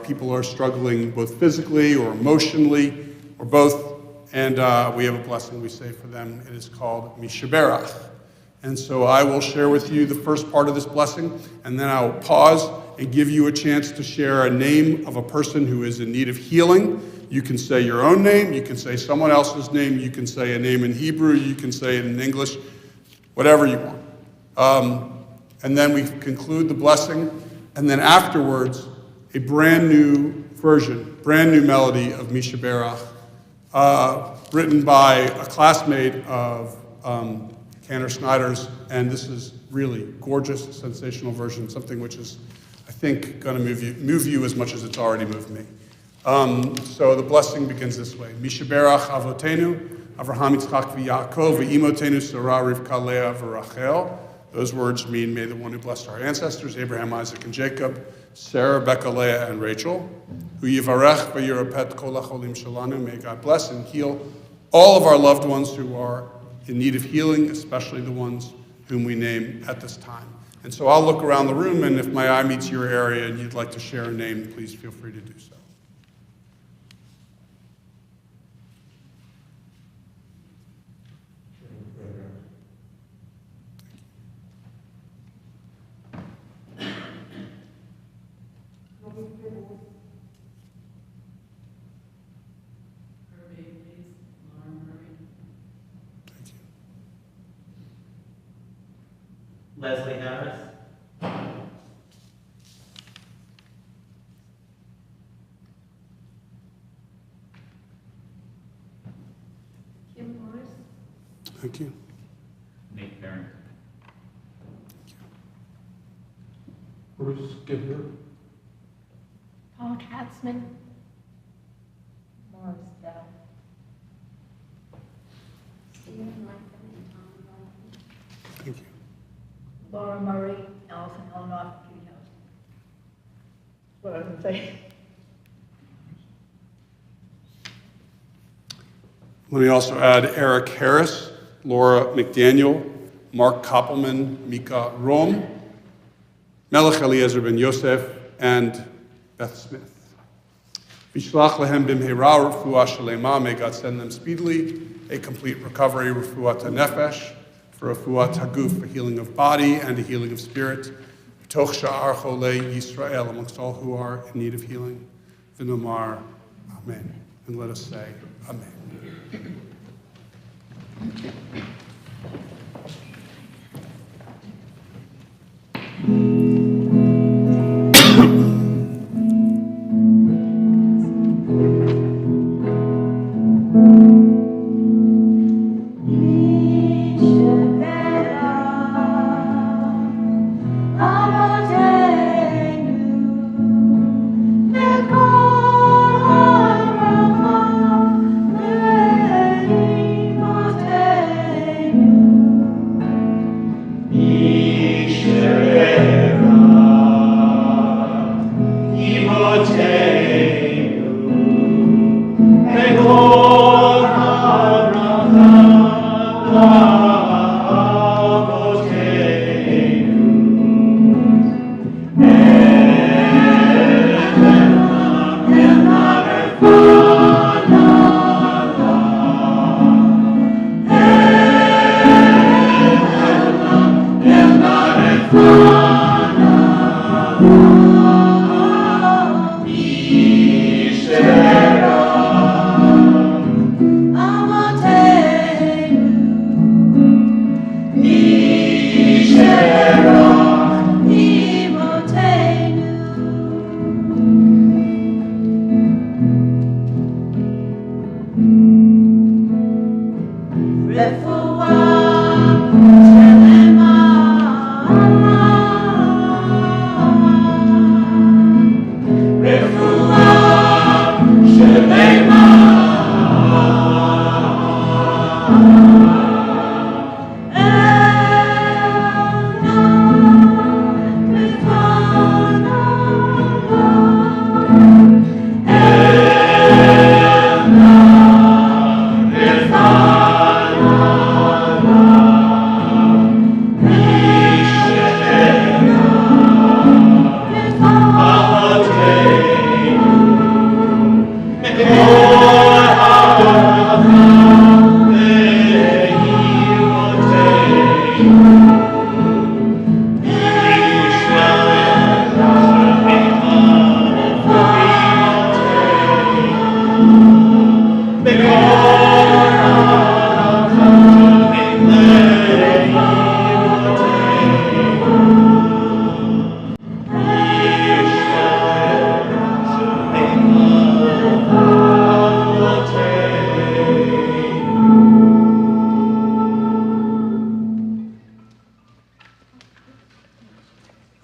People who are struggling both physically or emotionally or both. And we have a blessing we say for them. It is called Mishaberach. And so I will share with you the first part of this blessing, and then I will pause and give you a chance to share a name of a person who is in need of healing. You can say your own name, you can say someone else's name, you can say a name in Hebrew, you can say it in English, whatever you want. And then we conclude the blessing, and then afterwards, a brand new version, brand new melody of Mishaberach, written by a classmate of Cantor Snyder's, and this is really gorgeous, sensational version, something which is, I think, going to move you as much as it's already moved me. So the blessing begins this way: Mishaberach Avotenu, Avraham, Yitzchak, v'Yaakov, v'Imotenu, Sarah, Rivka, Leah, v'Rachel. Those words mean, may the one who blessed our ancestors, Abraham, Isaac, and Jacob, Sarah, Rebecca, Leah, and Rachel, who yivarech v'yirapet kol hacholim shalanu, may God bless and heal all of our loved ones who are in need of healing, especially the ones whom we name at this time. And so I'll look around the room, and if my eye meets your area and you'd like to share a name, please feel free to do so. Leslie Harris. Thank you. Nate Barron. Bruce Gifford. Paul Katzman. Morris Dell. Thank you. Laura Murray, Allison Eleanor, Judy House. What I was gonna say. Let me also add Eric Harris, Laura McDaniel, Mark Koppelman, Mika Rom, Melech Eliezer ben Yosef, and Beth Smith. Vishlach lehem bimheira refuah shalema. May God send them speedily a complete recovery, refuah nefesh, for refuah haguf, for healing of body and a healing of spirit. Toch sha'ar cholei Yisrael, amongst all who are in need of healing. V'nomar, amen. And let us say, amen.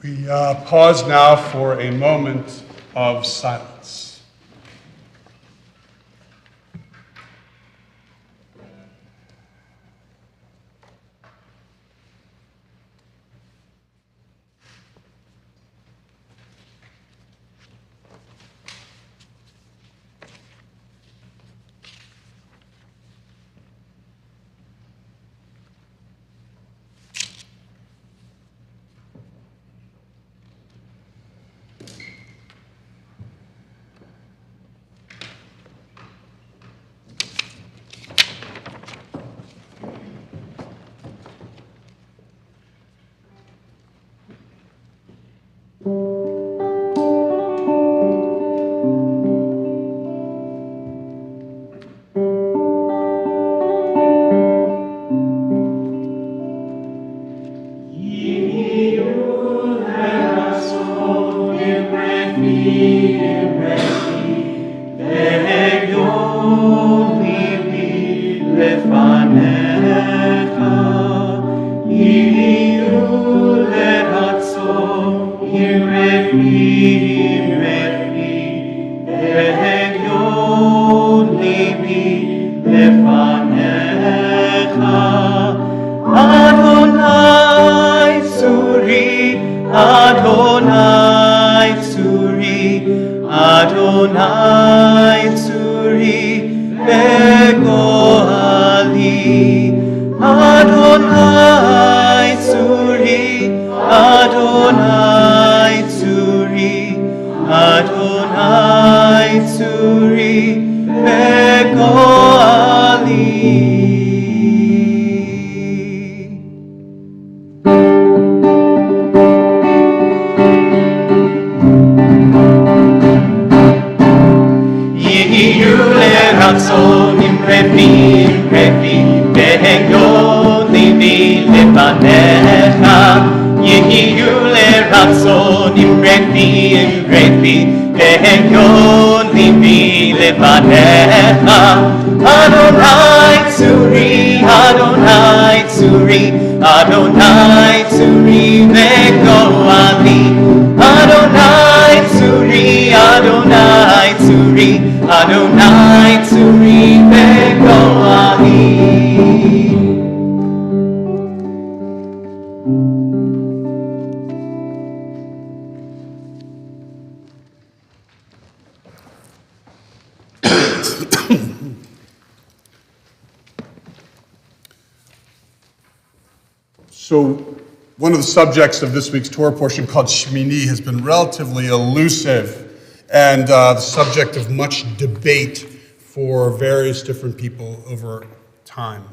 We pause now for a moment of silence. Lefanecha So one of the subjects of this week's Torah portion, called Shmini, has been relatively elusive and the subject of much debate for various different people over time.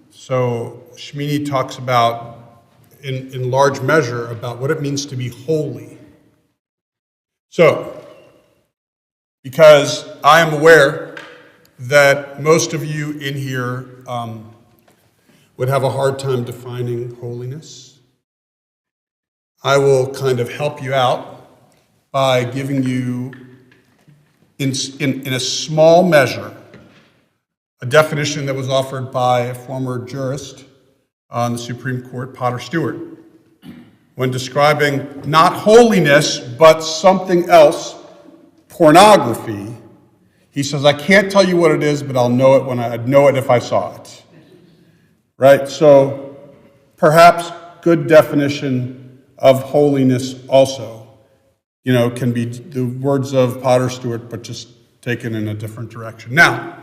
So Shmini talks about, in large measure, about what it means to be holy. So, because I am aware that most of you in here would have a hard time defining holiness, I will kind of help you out by giving you, in a small measure, a definition that was offered by a former jurist on the Supreme Court, Potter Stewart, when describing not holiness, but something else, pornography. He says, I can't tell you what it is, but I'll know it when I'd know it if I saw it. Right? So perhaps good definition of holiness also, can be the words of Potter Stewart, but just taken in a different direction. Now,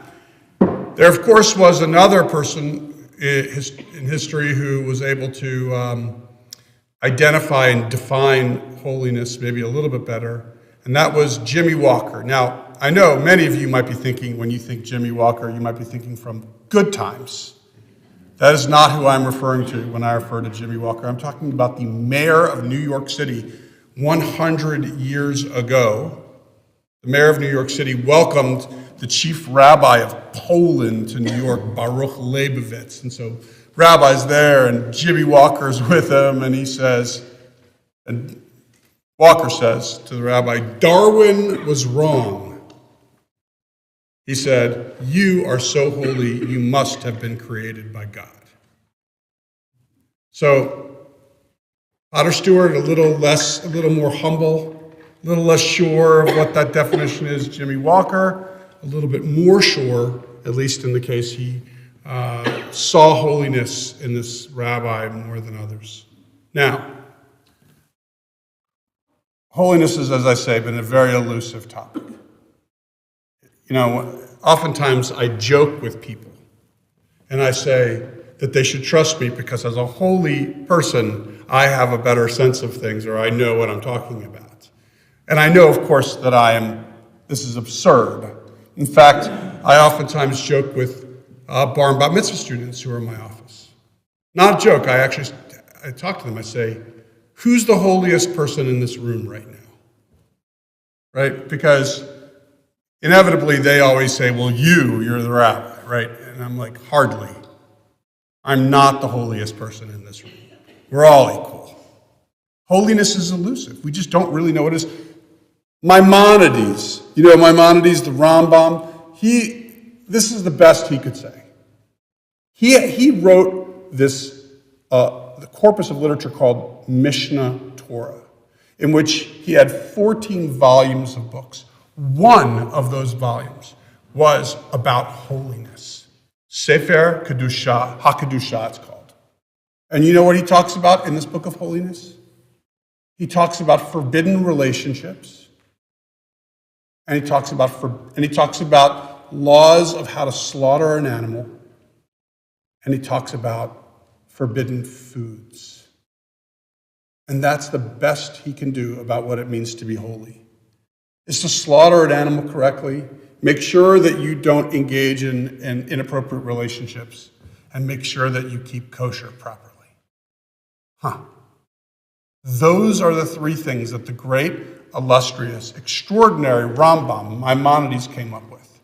there of course was another person in history who was able to identify and define holiness maybe a little bit better, and that was Jimmy Walker. Now, I know many of you might be thinking, when you think Jimmy Walker, you might be thinking from Good Times. That is not who I'm referring to when I refer to Jimmy Walker. I'm talking about the mayor of New York City 100 years ago. The mayor of New York City welcomed the chief rabbi of Poland to New York, Baruch Leibovitz. And so rabbi's there, and Jimmy Walker's with him, and and Walker says to the rabbi, Darwin was wrong. He said, you are so holy, you must have been created by God. So, Potter Stewart, a little more humble, a little less sure of what that definition is. Jimmy Walker, a little bit more sure, at least in the case he saw holiness in this rabbi more than others. Now, holiness has, as I say, been a very elusive topic. Oftentimes I joke with people and I say that they should trust me because as a holy person, I have a better sense of things, or I know what I'm talking about. And I know, of course, that this is absurd. In fact, I oftentimes joke with bar and bat mitzvah students who are in my office. Not a joke, I talk to them, I say, who's the holiest person in this room right now? Right? Because inevitably, they always say, well, you're the rabbi, right? And I'm like, hardly. I'm not the holiest person in this room. We're all equal. Holiness is elusive. We just don't really know what it is. Maimonides, Maimonides, the Rambam, this is the best he could say. He wrote this, the corpus of literature called Mishnah Torah. in which he had 14 volumes of books. One of those volumes was about holiness. Sefer Kedusha, HaKedusha it's called. And you know what he talks about in this book of holiness? He talks about forbidden relationships. And he talks about laws of how to slaughter an animal. And he talks about forbidden foods. And that's the best he can do about what it means to be holy, is to slaughter an animal correctly, make sure that you don't engage in inappropriate relationships, and make sure that you keep kosher properly. Those are the three things that the great, illustrious, extraordinary Rambam, Maimonides, came up with.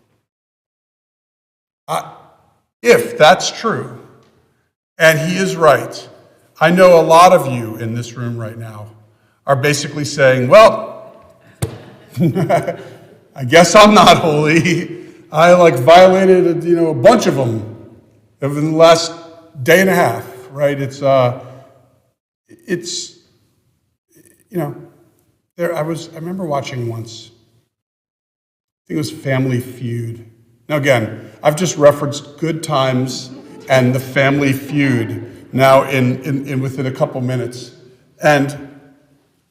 If that's true, and he is right, I know a lot of you in this room right now are basically saying, well, I guess I'm not holy. I violated, a bunch of them over the last day and a half, right? I remember watching once, I think it was Family Feud. Now again, I've just referenced Good Times and the Family Feud now in within a couple minutes. And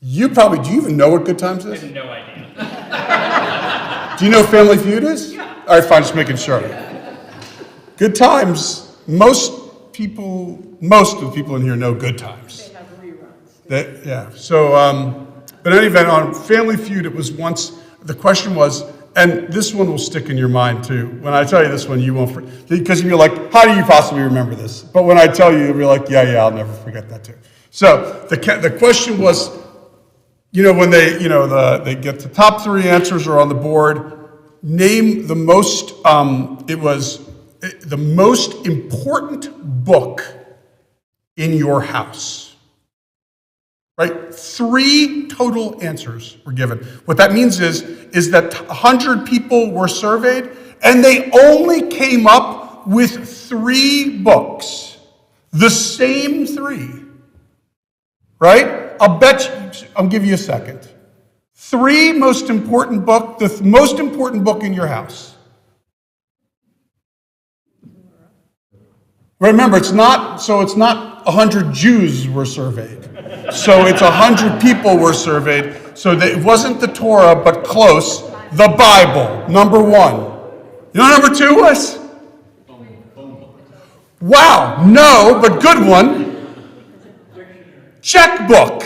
do you even know what Good Times is? I have no idea. Do you know what Family Feud is? Yeah. All right, fine, just making sure. Good Times, most of the people in here know Good Times. They have reruns. Yeah, so, but in any event, on Family Feud, it was once, the question was, and this one will stick in your mind too. When I tell you this one, you won't, because you'll be like, how do you possibly remember this? But when I tell you, you'll be like, yeah, I'll never forget that too. So the question was, when they get the top three answers are on the board, name the most, it was the most important book in your house. Right? 3 total answers were given. What that means is that 100 people were surveyed, and they only came up with 3 books. The same 3. Right? I'll give you a second. 3 most important book, the most important book in your house. Remember, it's not 100 Jews were surveyed. So it's 100 people were surveyed. So it wasn't the Torah, but close. The Bible, number 1. You know what number 2 was? Wow, no, but good one. Checkbook.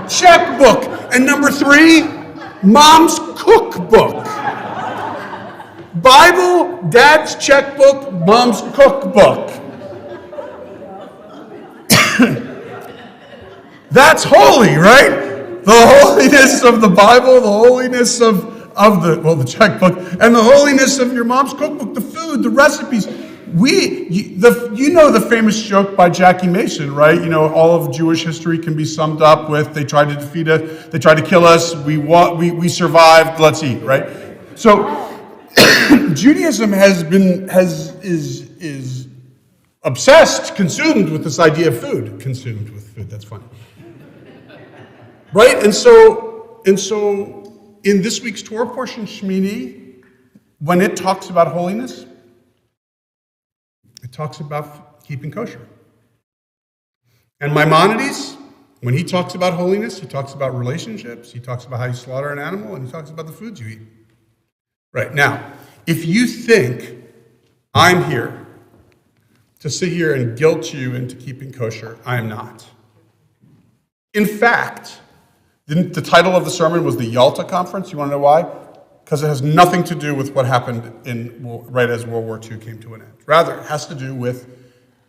Checkbook. And number 3, Mom's cookbook. Bible, Dad's checkbook, Mom's cookbook. That's holy, right? The holiness of the Bible, the holiness of the checkbook, and the holiness of your mom's cookbook, the food, the recipes. The famous joke by Jackie Mason, right? All of Jewish history can be summed up with, they tried to defeat us, they tried to kill us, we survived, let's eat, right? So Judaism is obsessed, consumed with this idea of food. Consumed with food, that's funny. Right? And so in this week's Torah portion, Shmini, when it talks about holiness, it talks about keeping kosher. And Maimonides, when he talks about holiness, he talks about relationships, he talks about how you slaughter an animal, and he talks about the foods you eat. Right, now, if you think I'm here to sit here and guilt you into keeping kosher, I am not. In fact, the title of the sermon was the Yalta Conference. You want to know why? Because it has nothing to do with what happened right as World War II came to an end. Rather, it has to do with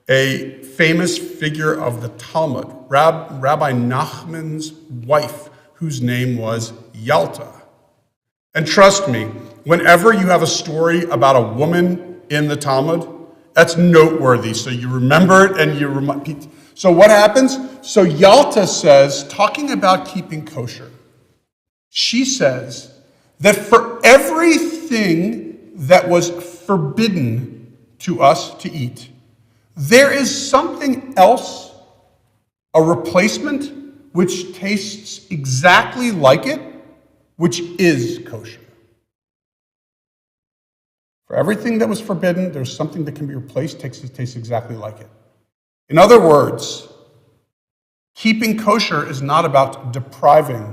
a famous figure of the Talmud, Rabbi Nachman's wife, whose name was Yalta. And trust me, whenever you have a story about a woman in the Talmud, that's noteworthy. So you remember it and you remind. So what happens? So Yalta says, talking about keeping kosher, she says that for everything that was forbidden to us to eat, there is something else, a replacement, which tastes exactly like it, which is kosher. For everything that was forbidden, there's something that can be replaced, tastes exactly like it. In other words, keeping kosher is not about depriving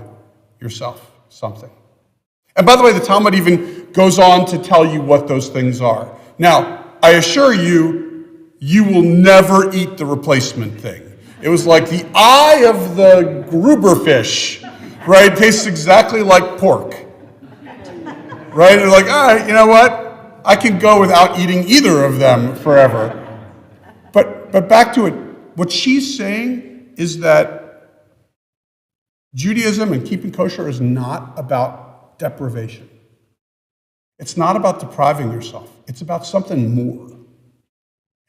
yourself something. And by the way, the Talmud even goes on to tell you what those things are. Now, I assure you, you will never eat the replacement thing. It was like the eye of the Gruber fish, right? It tastes exactly like pork, right? You're like, all right, you know what? I can go without eating either of them forever. But back to it. What she's saying is that Judaism and keeping kosher is not about deprivation. It's not about depriving yourself. It's about something more.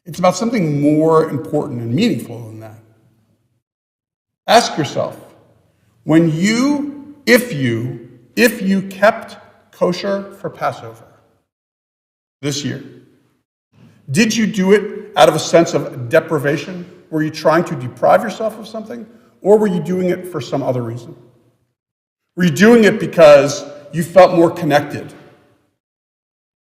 It's about something more important and meaningful than that. Ask yourself, if you kept kosher for Passover this year, did you do it out of a sense of deprivation? Were you trying to deprive yourself of something? Or were you doing it for some other reason? Were you doing it because you felt more connected?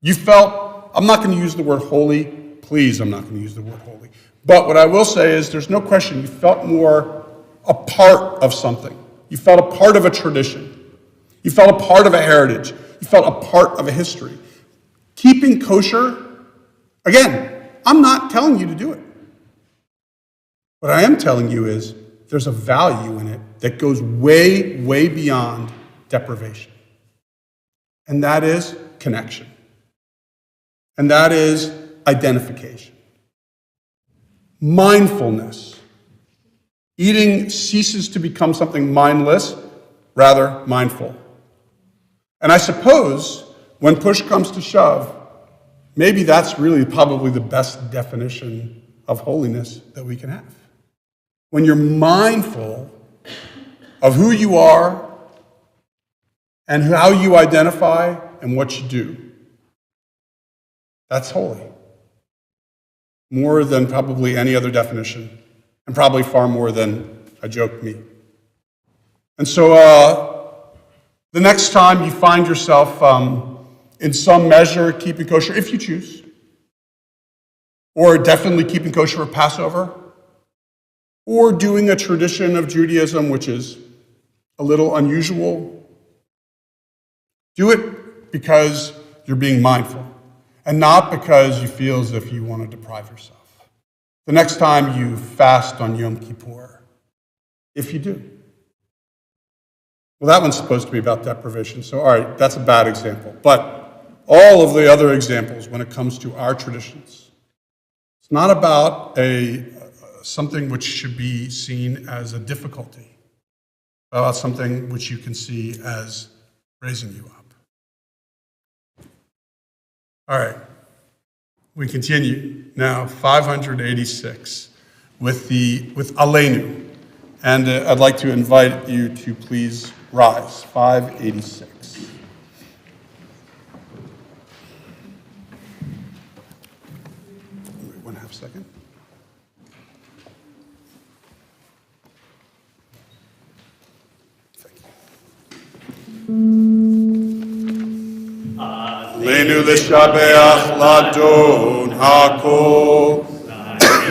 You felt, I'm not going to use the word holy. Please, I'm not going to use the word holy. But what I will say is there's no question you felt more a part of something. You felt a part of a tradition. You felt a part of a heritage. You felt a part of a history. Keeping kosher, again, I'm not telling you to do it. What I am telling you is there's a value in it that goes way, way beyond deprivation. And that is connection. And that is identification. Mindfulness. Eating ceases to become something mindless, rather mindful. And I suppose when push comes to shove, maybe that's really probably the best definition of holiness that we can have. When you're mindful of who you are and how you identify and what you do. That's holy. More than probably any other definition, and probably far more than a joke me. And so the next time you find yourself in some measure keeping kosher, if you choose, or definitely keeping kosher for Passover, or doing a tradition of Judaism which is a little unusual, do it because you're being mindful, and not because you feel as if you want to deprive yourself. The next time you fast on Yom Kippur, if you do. Well, that one's supposed to be about deprivation, so all right, that's a bad example. But all of the other examples when it comes to our traditions, it's not about something which should be seen as a difficulty, about something which you can see as raising you up. All right. We continue now, 586, with Aleinu. And I'd like to invite you to please rise, 586. Wait 1/2 second. Thank you. Aleinu l'shabeach ladon hakol,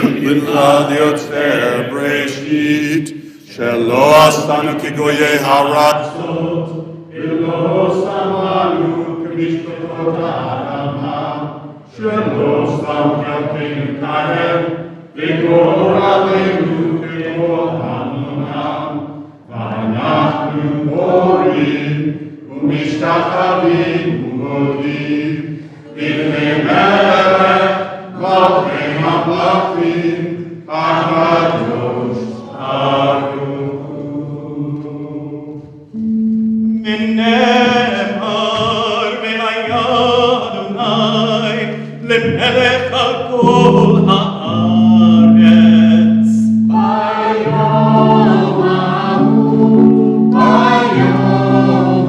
l'mad yotzer breshit, shelo asanu kigoyei haratzot, v'lo samanu k'mishpatot ha'adama, shelo sam k'alkeinu karev, v'gor aleinu k'kol hamonam, v'anachnu orim, u'mishtachavim, Modim, B'nei Melech, Malchei HaMlachim, HaKadosh Baruch Hu. Ne'emar ve'ayad Adonai, le'melech hakol ha'aretz. Bayom hahu, bayom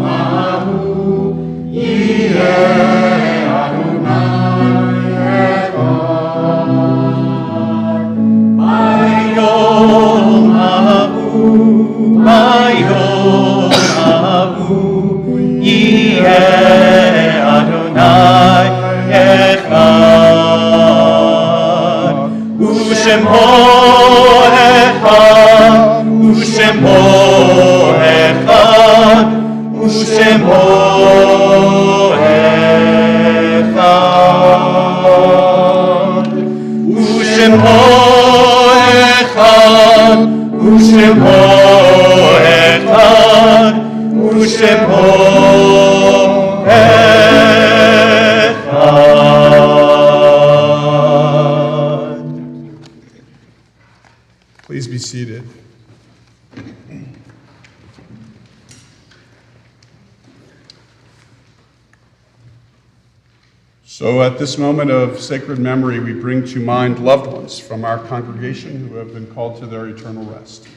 hahu, Bayom hahu, Yeh Adonai Echad, U'Shemo Echad, U'Shemo Echad, U'Shemo Echad, U'Shemo Echad, U'Shemo Echad, U'Shemo Echad. Please be seated. So at this moment of sacred memory, we bring to mind loved ones from our congregation who have been called to their eternal rest.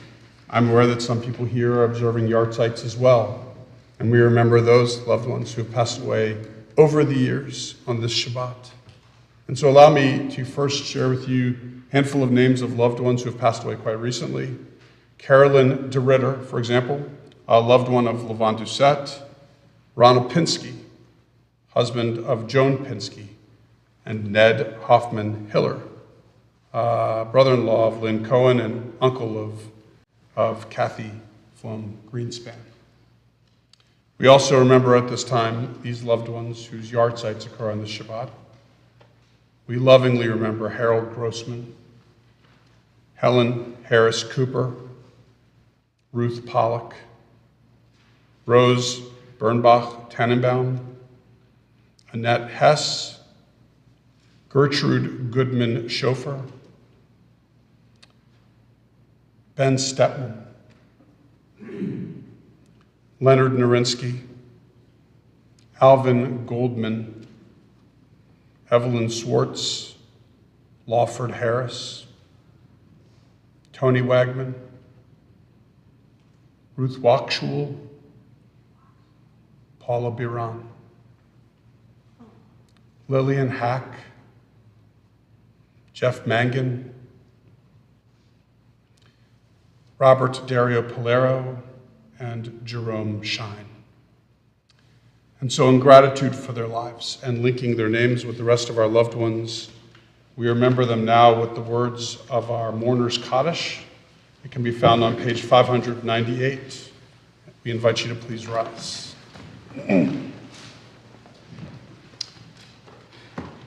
I'm aware that some people here are observing yahrzeits as well, and we remember those loved ones who have passed away over the years on this Shabbat. And so allow me to first share with you a handful of names of loved ones who have passed away quite recently. Carolyn DeRitter, for example, a loved one of Levon Doucette. Ronald Pinsky, husband of Joan Pinsky, and Ned Hoffman Hiller, brother-in-law of Lynn Cohen and uncle of Kathy Flum Greenspan. We also remember at this time these loved ones whose yahrzeits occur on this Shabbat. We lovingly remember Harold Grossman, Helen Harris Cooper, Ruth Pollock, Rose Birnbach Tannenbaum, Annette Hess, Gertrude Goodman Schofer, Ben Stepman, Leonard Narinsky, Alvin Goldman, Evelyn Swartz, Lawford Harris, Tony Wagman, Ruth Wachschul, Paula Biran, Lillian Hack, Jeff Mangan, Robert Dario Polero, and Jerome Shine. And so in gratitude for their lives and linking their names with the rest of our loved ones, we remember them now with the words of our mourner's Kaddish. It can be found on page 598. We invite you to please rise.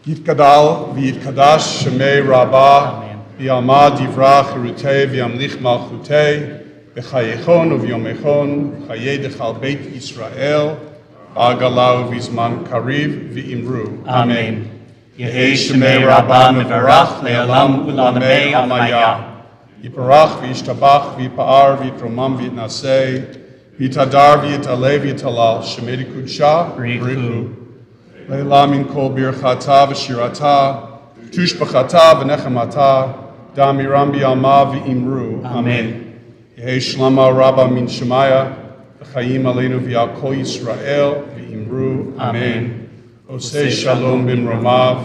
Yitkadal v'yitkadash shemei Rabbah v'yalma divra chirutei v'yamlich malchutei v'chayechon u'v'yomechon v'chayei dechal beit Yisrael v'agalau v'zman kariv v'imru. Amen. Yehei shemei Rabbah mevarach le'olam u'lamei amaya. Yiparach v'yishtabach v'yipa'ar v'yitromam v'yitnasei v'yitadar v'yitalei v'yitalal shemei dikudsha b'richu. Leila min kol birchata v'shirata, tushbachata v'nechamata, damiram b'yalma v'imru. Amen. Yehei shlama rabba min shemaya, v'chayim aleinu v'yal kol Yisrael v'imru. Amen. Osei shalom b'mromav,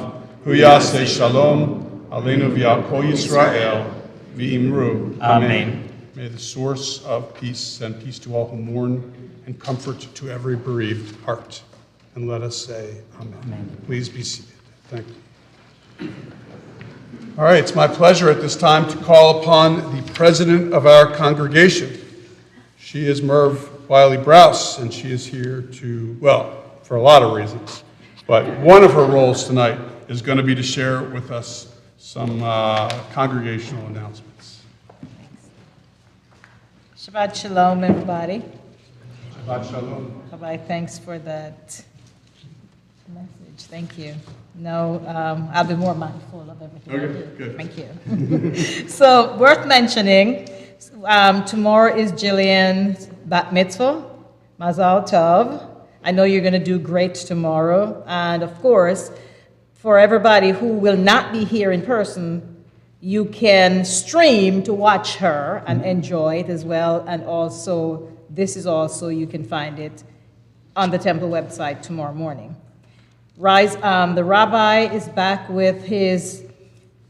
huyasei shalom aleinu v'yal kol Yisrael v'imru. Amen. May the source of peace send peace to all who mourn and comfort to every bereaved heart. And let us say amen. Amen. Please be seated. Thank you. All right, it's my pleasure at this time to call upon the president of our congregation. She is Merv Wiley-Browse, and she is here to, well, for a lot of reasons, but one of her roles tonight is going to be to share with us some congregational announcements. Shabbat Shalom, everybody. Shabbat Shalom. Bye-bye. Thanks for that message. Thank you. No, I'll be more mindful of everything I do. Good. Thank you. So, worth mentioning, tomorrow is Jillian's bat mitzvah. Mazal Tov. I know you're going to do great tomorrow. And of course, for everybody who will not be here in person, you can stream to watch her and enjoy it as well. And also, this is also, you can find it on the temple website tomorrow morning. The rabbi is back with his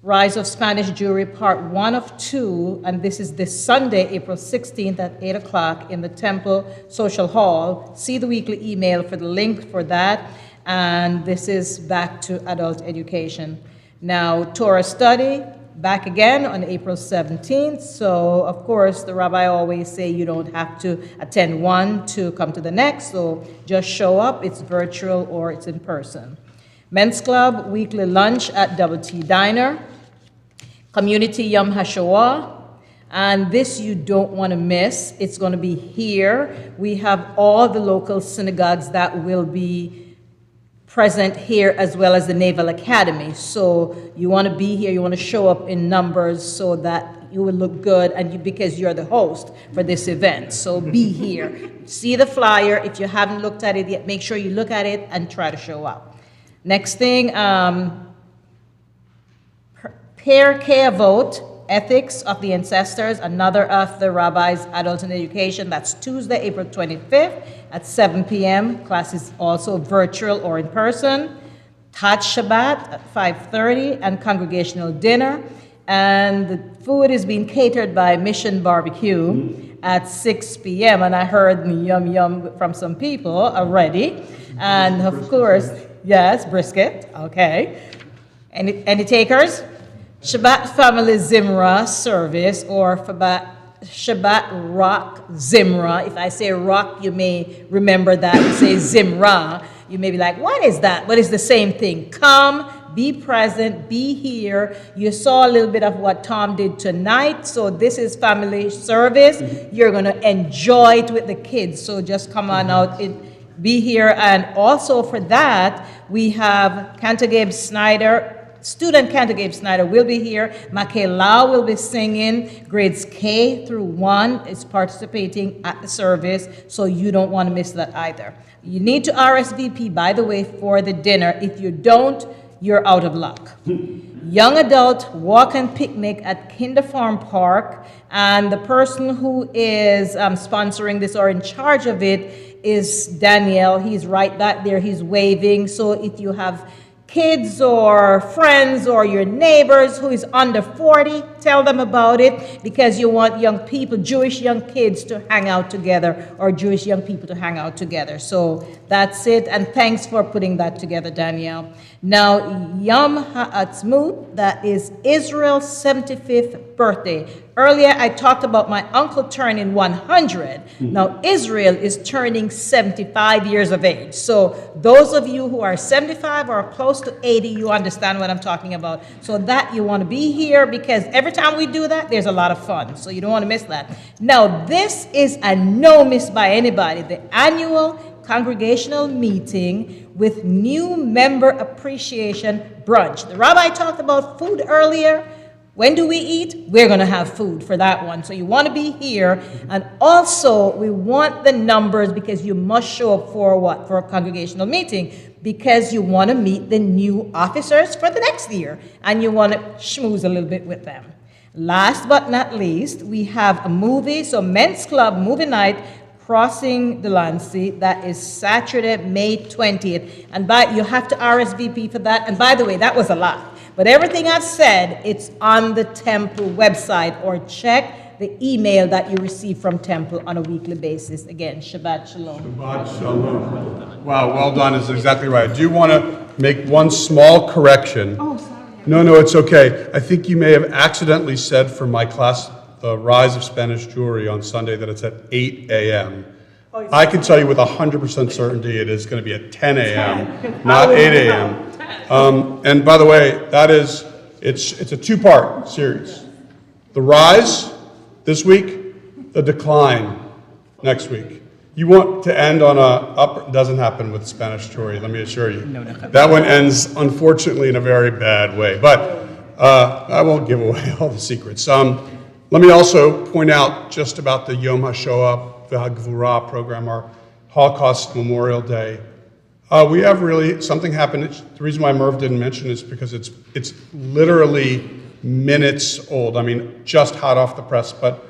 Rise of Spanish Jewry, part 1 of 2, and this is this Sunday, April 16th at 8 o'clock in the Temple Social Hall. See the weekly email for the link for that, and this is back to adult education. Now, Torah study, back again on April 17th, so of course the rabbi always say you don't have to attend one to come to the next, so just show up, it's virtual or it's in person. Men's Club, weekly lunch at Double T Diner. Community Yom HaShoah, and this you don't want to miss. It's going to be here. We have all the local synagogues that will be present here, as well as the Naval Academy. So you want to be here, you want to show up in numbers so that you will look good, and because you're the host for this event. So be here. See the flyer. If you haven't looked at it yet, make sure you look at it and try to show up. Next thing, Pair Care Vote, Ethics of the Ancestors, another of the Rabbi's Adult and Education. That's Tuesday, April 25th at 7 p.m. Class is also virtual or in person. Tat Shabbat at 5:30 and congregational dinner. And the food is being catered by Mission Barbecue at 6 p.m. And I heard yum yum from some people already. And of course, yes, brisket, okay. Any takers? Shabbat Family Zimra service, or Shabbat Rock Zimra. If I say rock, you may remember that. You say Zimra, you may be like, what is that? But it's the same thing. Come, be present, be here. You saw a little bit of what Tom did tonight, so this is family service. You're going to enjoy it with the kids, so just come on out and be here. And also for that, we have Cantor Gabe Snyder. Student Cantor Gabe Snyder will be here. Makela will be singing. Grades K through 1 is participating at the service, so you don't want to miss that either. You need to RSVP, by the way, for the dinner. If you don't, you're out of luck. Young adult walk and picnic at Kinder Farm Park, and the person who is sponsoring this or in charge of it is Danielle. He's right back there. He's waving. So if you have kids or friends or your neighbors who is under 40, tell them about it, because you want young people, Jewish young kids to hang out together, or Jewish young people to hang out together. So that's it, and thanks for putting that together, Danielle. Now, Yom HaAtzmaut, that is Israel's 75th birthday. Earlier, I talked about my uncle turning 100. Now, Israel is turning 75 years of age. So those of you who are 75 or close to 80, you understand what I'm talking about. So that you want to be here, because every time we do that, there's a lot of fun. So you don't want to miss that. Now, this is a no miss by anybody. The annual congregational meeting with new member appreciation brunch. The rabbi talked about food earlier. When do we eat? We're going to have food for that one. So you want to be here. And also, we want the numbers, because you must show up for what? For a congregational meeting, because you want to meet the new officers for the next year, and you want to schmooze a little bit with them. Last but not least, we have a movie. So Men's Club movie night, Crossing the Lancy, that is Saturday, May 20th. And you have to RSVP for that. And by the way, that was a lot. But everything I've said, it's on the Temple website, or check the email that you receive from Temple on a weekly basis. Again, Shabbat Shalom. Shabbat Shalom. Wow, well done is exactly right. I do want to make one small correction. Oh, sorry. No, it's okay. I think you may have accidentally said for my class, the Rise of Spanish Jewry on Sunday, that it's at 8 a.m. I can tell you with 100% certainty it is going to be at 10 a.m., not 8 a.m. And by the way, it's a two-part series. The Rise this week, the Decline next week. You want to end on a up, doesn't happen with Spanish Jewry, let me assure you. No. That one ends, unfortunately, in a very bad way. But I won't give away all the secrets. Let me also point out just about the Yom HaShoah V'Hagvura program, our Holocaust Memorial Day. We have really, something happened. The reason why Merv didn't mention is because it's literally minutes old. I mean, just hot off the press. But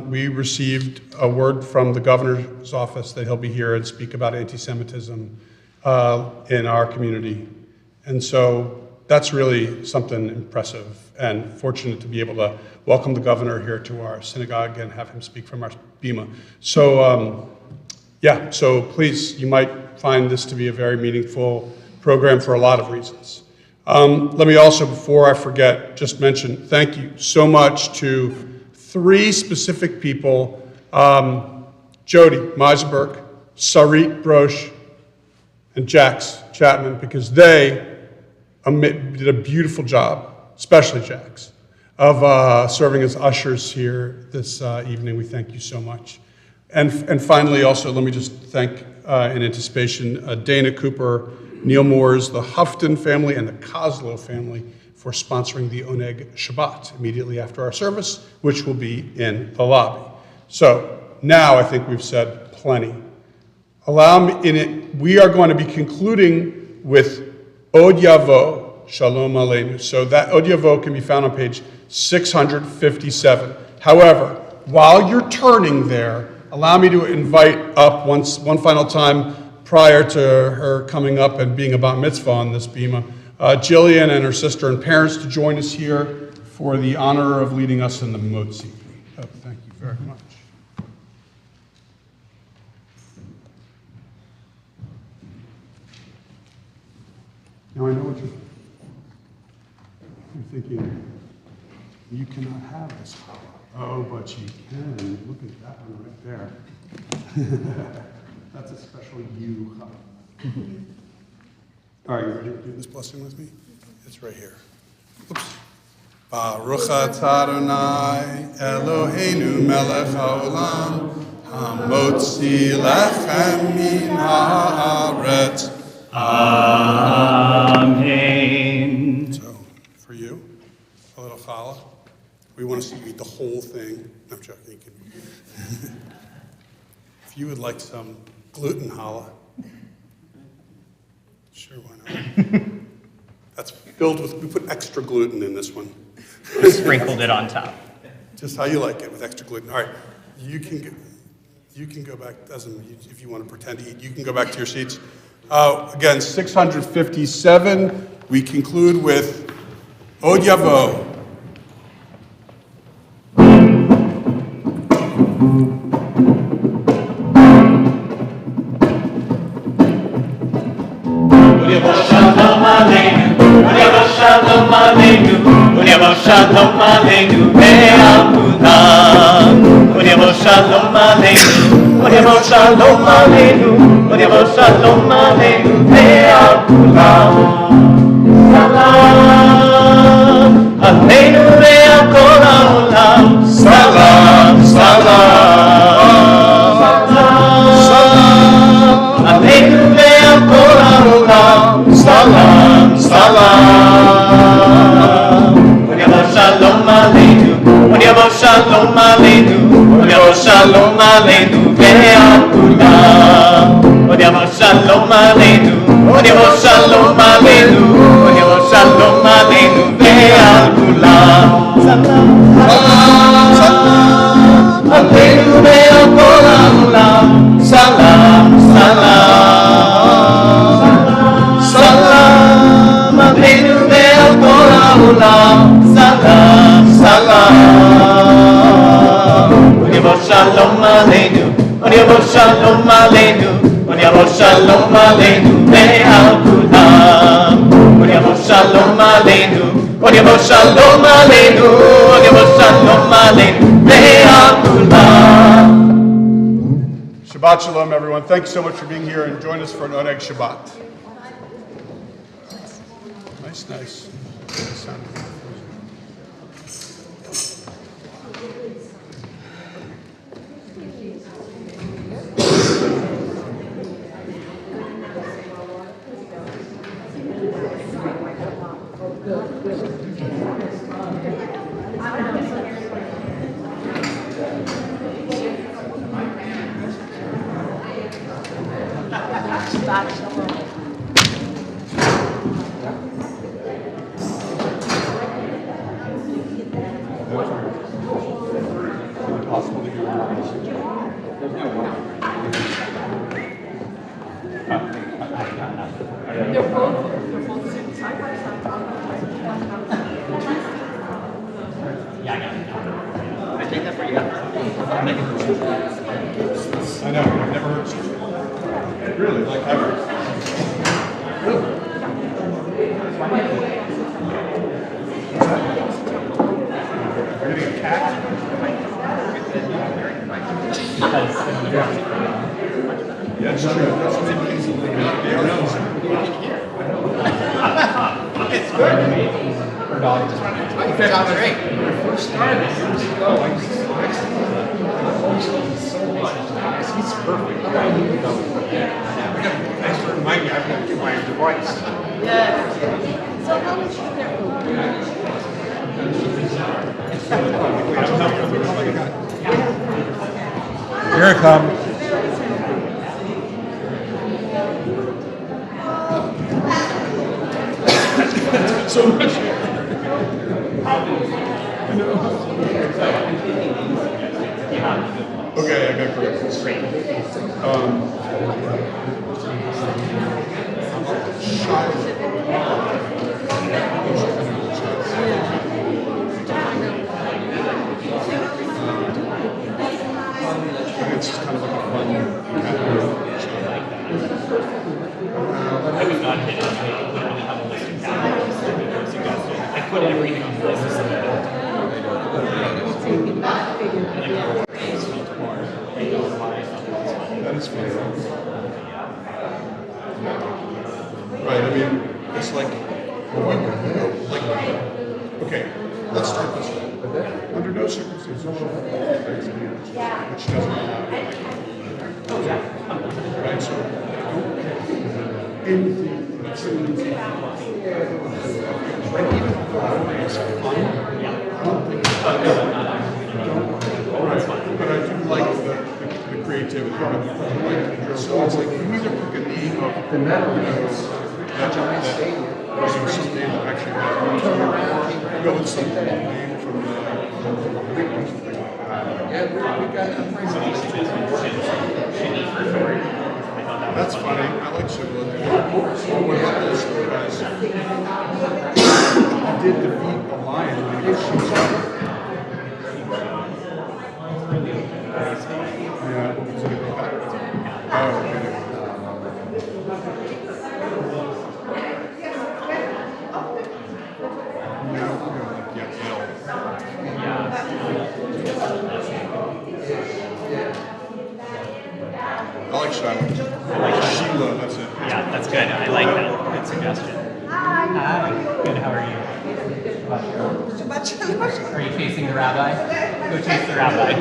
we received a word from the governor's office that he'll be here and speak about anti-Semitism in our community. And so that's really something impressive and fortunate to be able to welcome the governor here to our synagogue and have him speak from our bima. So, yeah, so please, you might find this to be a very meaningful program for a lot of reasons. Let me also, before I forget, just mention thank you so much to 3 specific people, Jody Meisberg, Sarit Brosh, and Jax Chapman, because they did a beautiful job, especially Jax, of serving as ushers here this evening. We thank you so much. And finally, also, let me just thank, in anticipation, Dana Cooper, Neil Moores, the Houghton family, and the Kozlow family for sponsoring the Oneg Shabbat immediately after our service, which will be in the lobby. So now I think we've said plenty. Allow me, we are going to be concluding with Od Yavo, Shalom Aleinu. So that Od Yavo can be found on page 657. However, while you're turning there, allow me to invite up one final time prior to her coming up and being a bat mitzvah on this bima, Jillian and her sister and parents to join us here for the honor of leading us in the Motzi. Oh, thank you very much. Now I know what you're thinking. You cannot have this challah. Oh, but you can. Look at that one right there. That's a special you challah. All right, you ready to do this blessing with me? It's right here. Oops. Baruch atah Adonai Eloheinu melech haolam hamotzi lechem min haaretz. Amen. So, for you, a little challah. We want to see you eat the whole thing. No, I'm joking. You can. If you would like some gluten challah, sure, why not? That's filled with, we put extra gluten in this one. We sprinkled it on top. Just how you like it, with extra gluten. All right, you can go back, if you want to pretend to eat, you can go back to your seats. Again, 657, we conclude with Od Yavo. Shalom Aleinu, Shalom Aleinu, Ve'akulam. Shalom Aleinu, Shalom Aleinu, Shalom Aleinu, Ve'akulam. Salam Aleinu ve'akol ha'olam. Salam, salam, salam Aleinu ve'akol ha'olam. Salam, salam. Shalom Aleinu, Shalom Aleinu, Shalom Aleinu, ve'akulam. Shalom Aleinu, Shalom Aleinu, Shalom Aleinu, ve'akulam. Salam, salam Aleinu ve'akol ha'olam. Salam, salam, salam Aleinu ve'akol ha'olam. Salam, salam. Shalom Aleinu, Shalom Aleinu, Shalom Aleinu, ve'akulam. Shalom Aleinu, Shalom Aleinu, Shalom Aleinu, ve'akulam. Shabbat Shalom, everyone. Thank you so much for being here and join us for an Oneg Shabbat. Nice, nice. Shabbat Shalom. They're both sitting side by side. first. Really, like ever. Really? Are you getting a cat? Yeah, it's true. That's amazing. It's good. Her dog just running. It sounds great. When I first started years ago, I used to so much. He's perfect. Thanks for reminding me. I've got to get my device. Yeah. So how much you there for? Here it comes. So much. Okay, I got corrected. It's just kind of like a fun. I was not kidding. I literally have a list of categories that people suggested. I put everything on the list so that that is funny. Right, I mean, it's like, okay, let's start this way. Under no circumstances should which doesn't allow right, so anything that's like even though it's fun, I don't think right, but I do like the creativity. So it's like you either pick a name of the metal, that some name that actually has go with some name from the that's funny. I like Shibboleth. What about this? Because I did defeat a lion when I was shooting. Yeah, is it a back? Oh, okay. I like Sheila. Sheila, that's it. Yeah, that's good. I like that. Good suggestion. Hi. Good. How are you? Shabbat Shalom. Are you chasing the rabbi? Go chase the rabbi.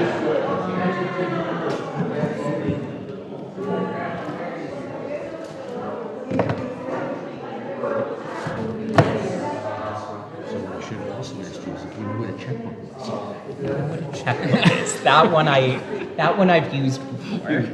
Checklist. That one I've used before.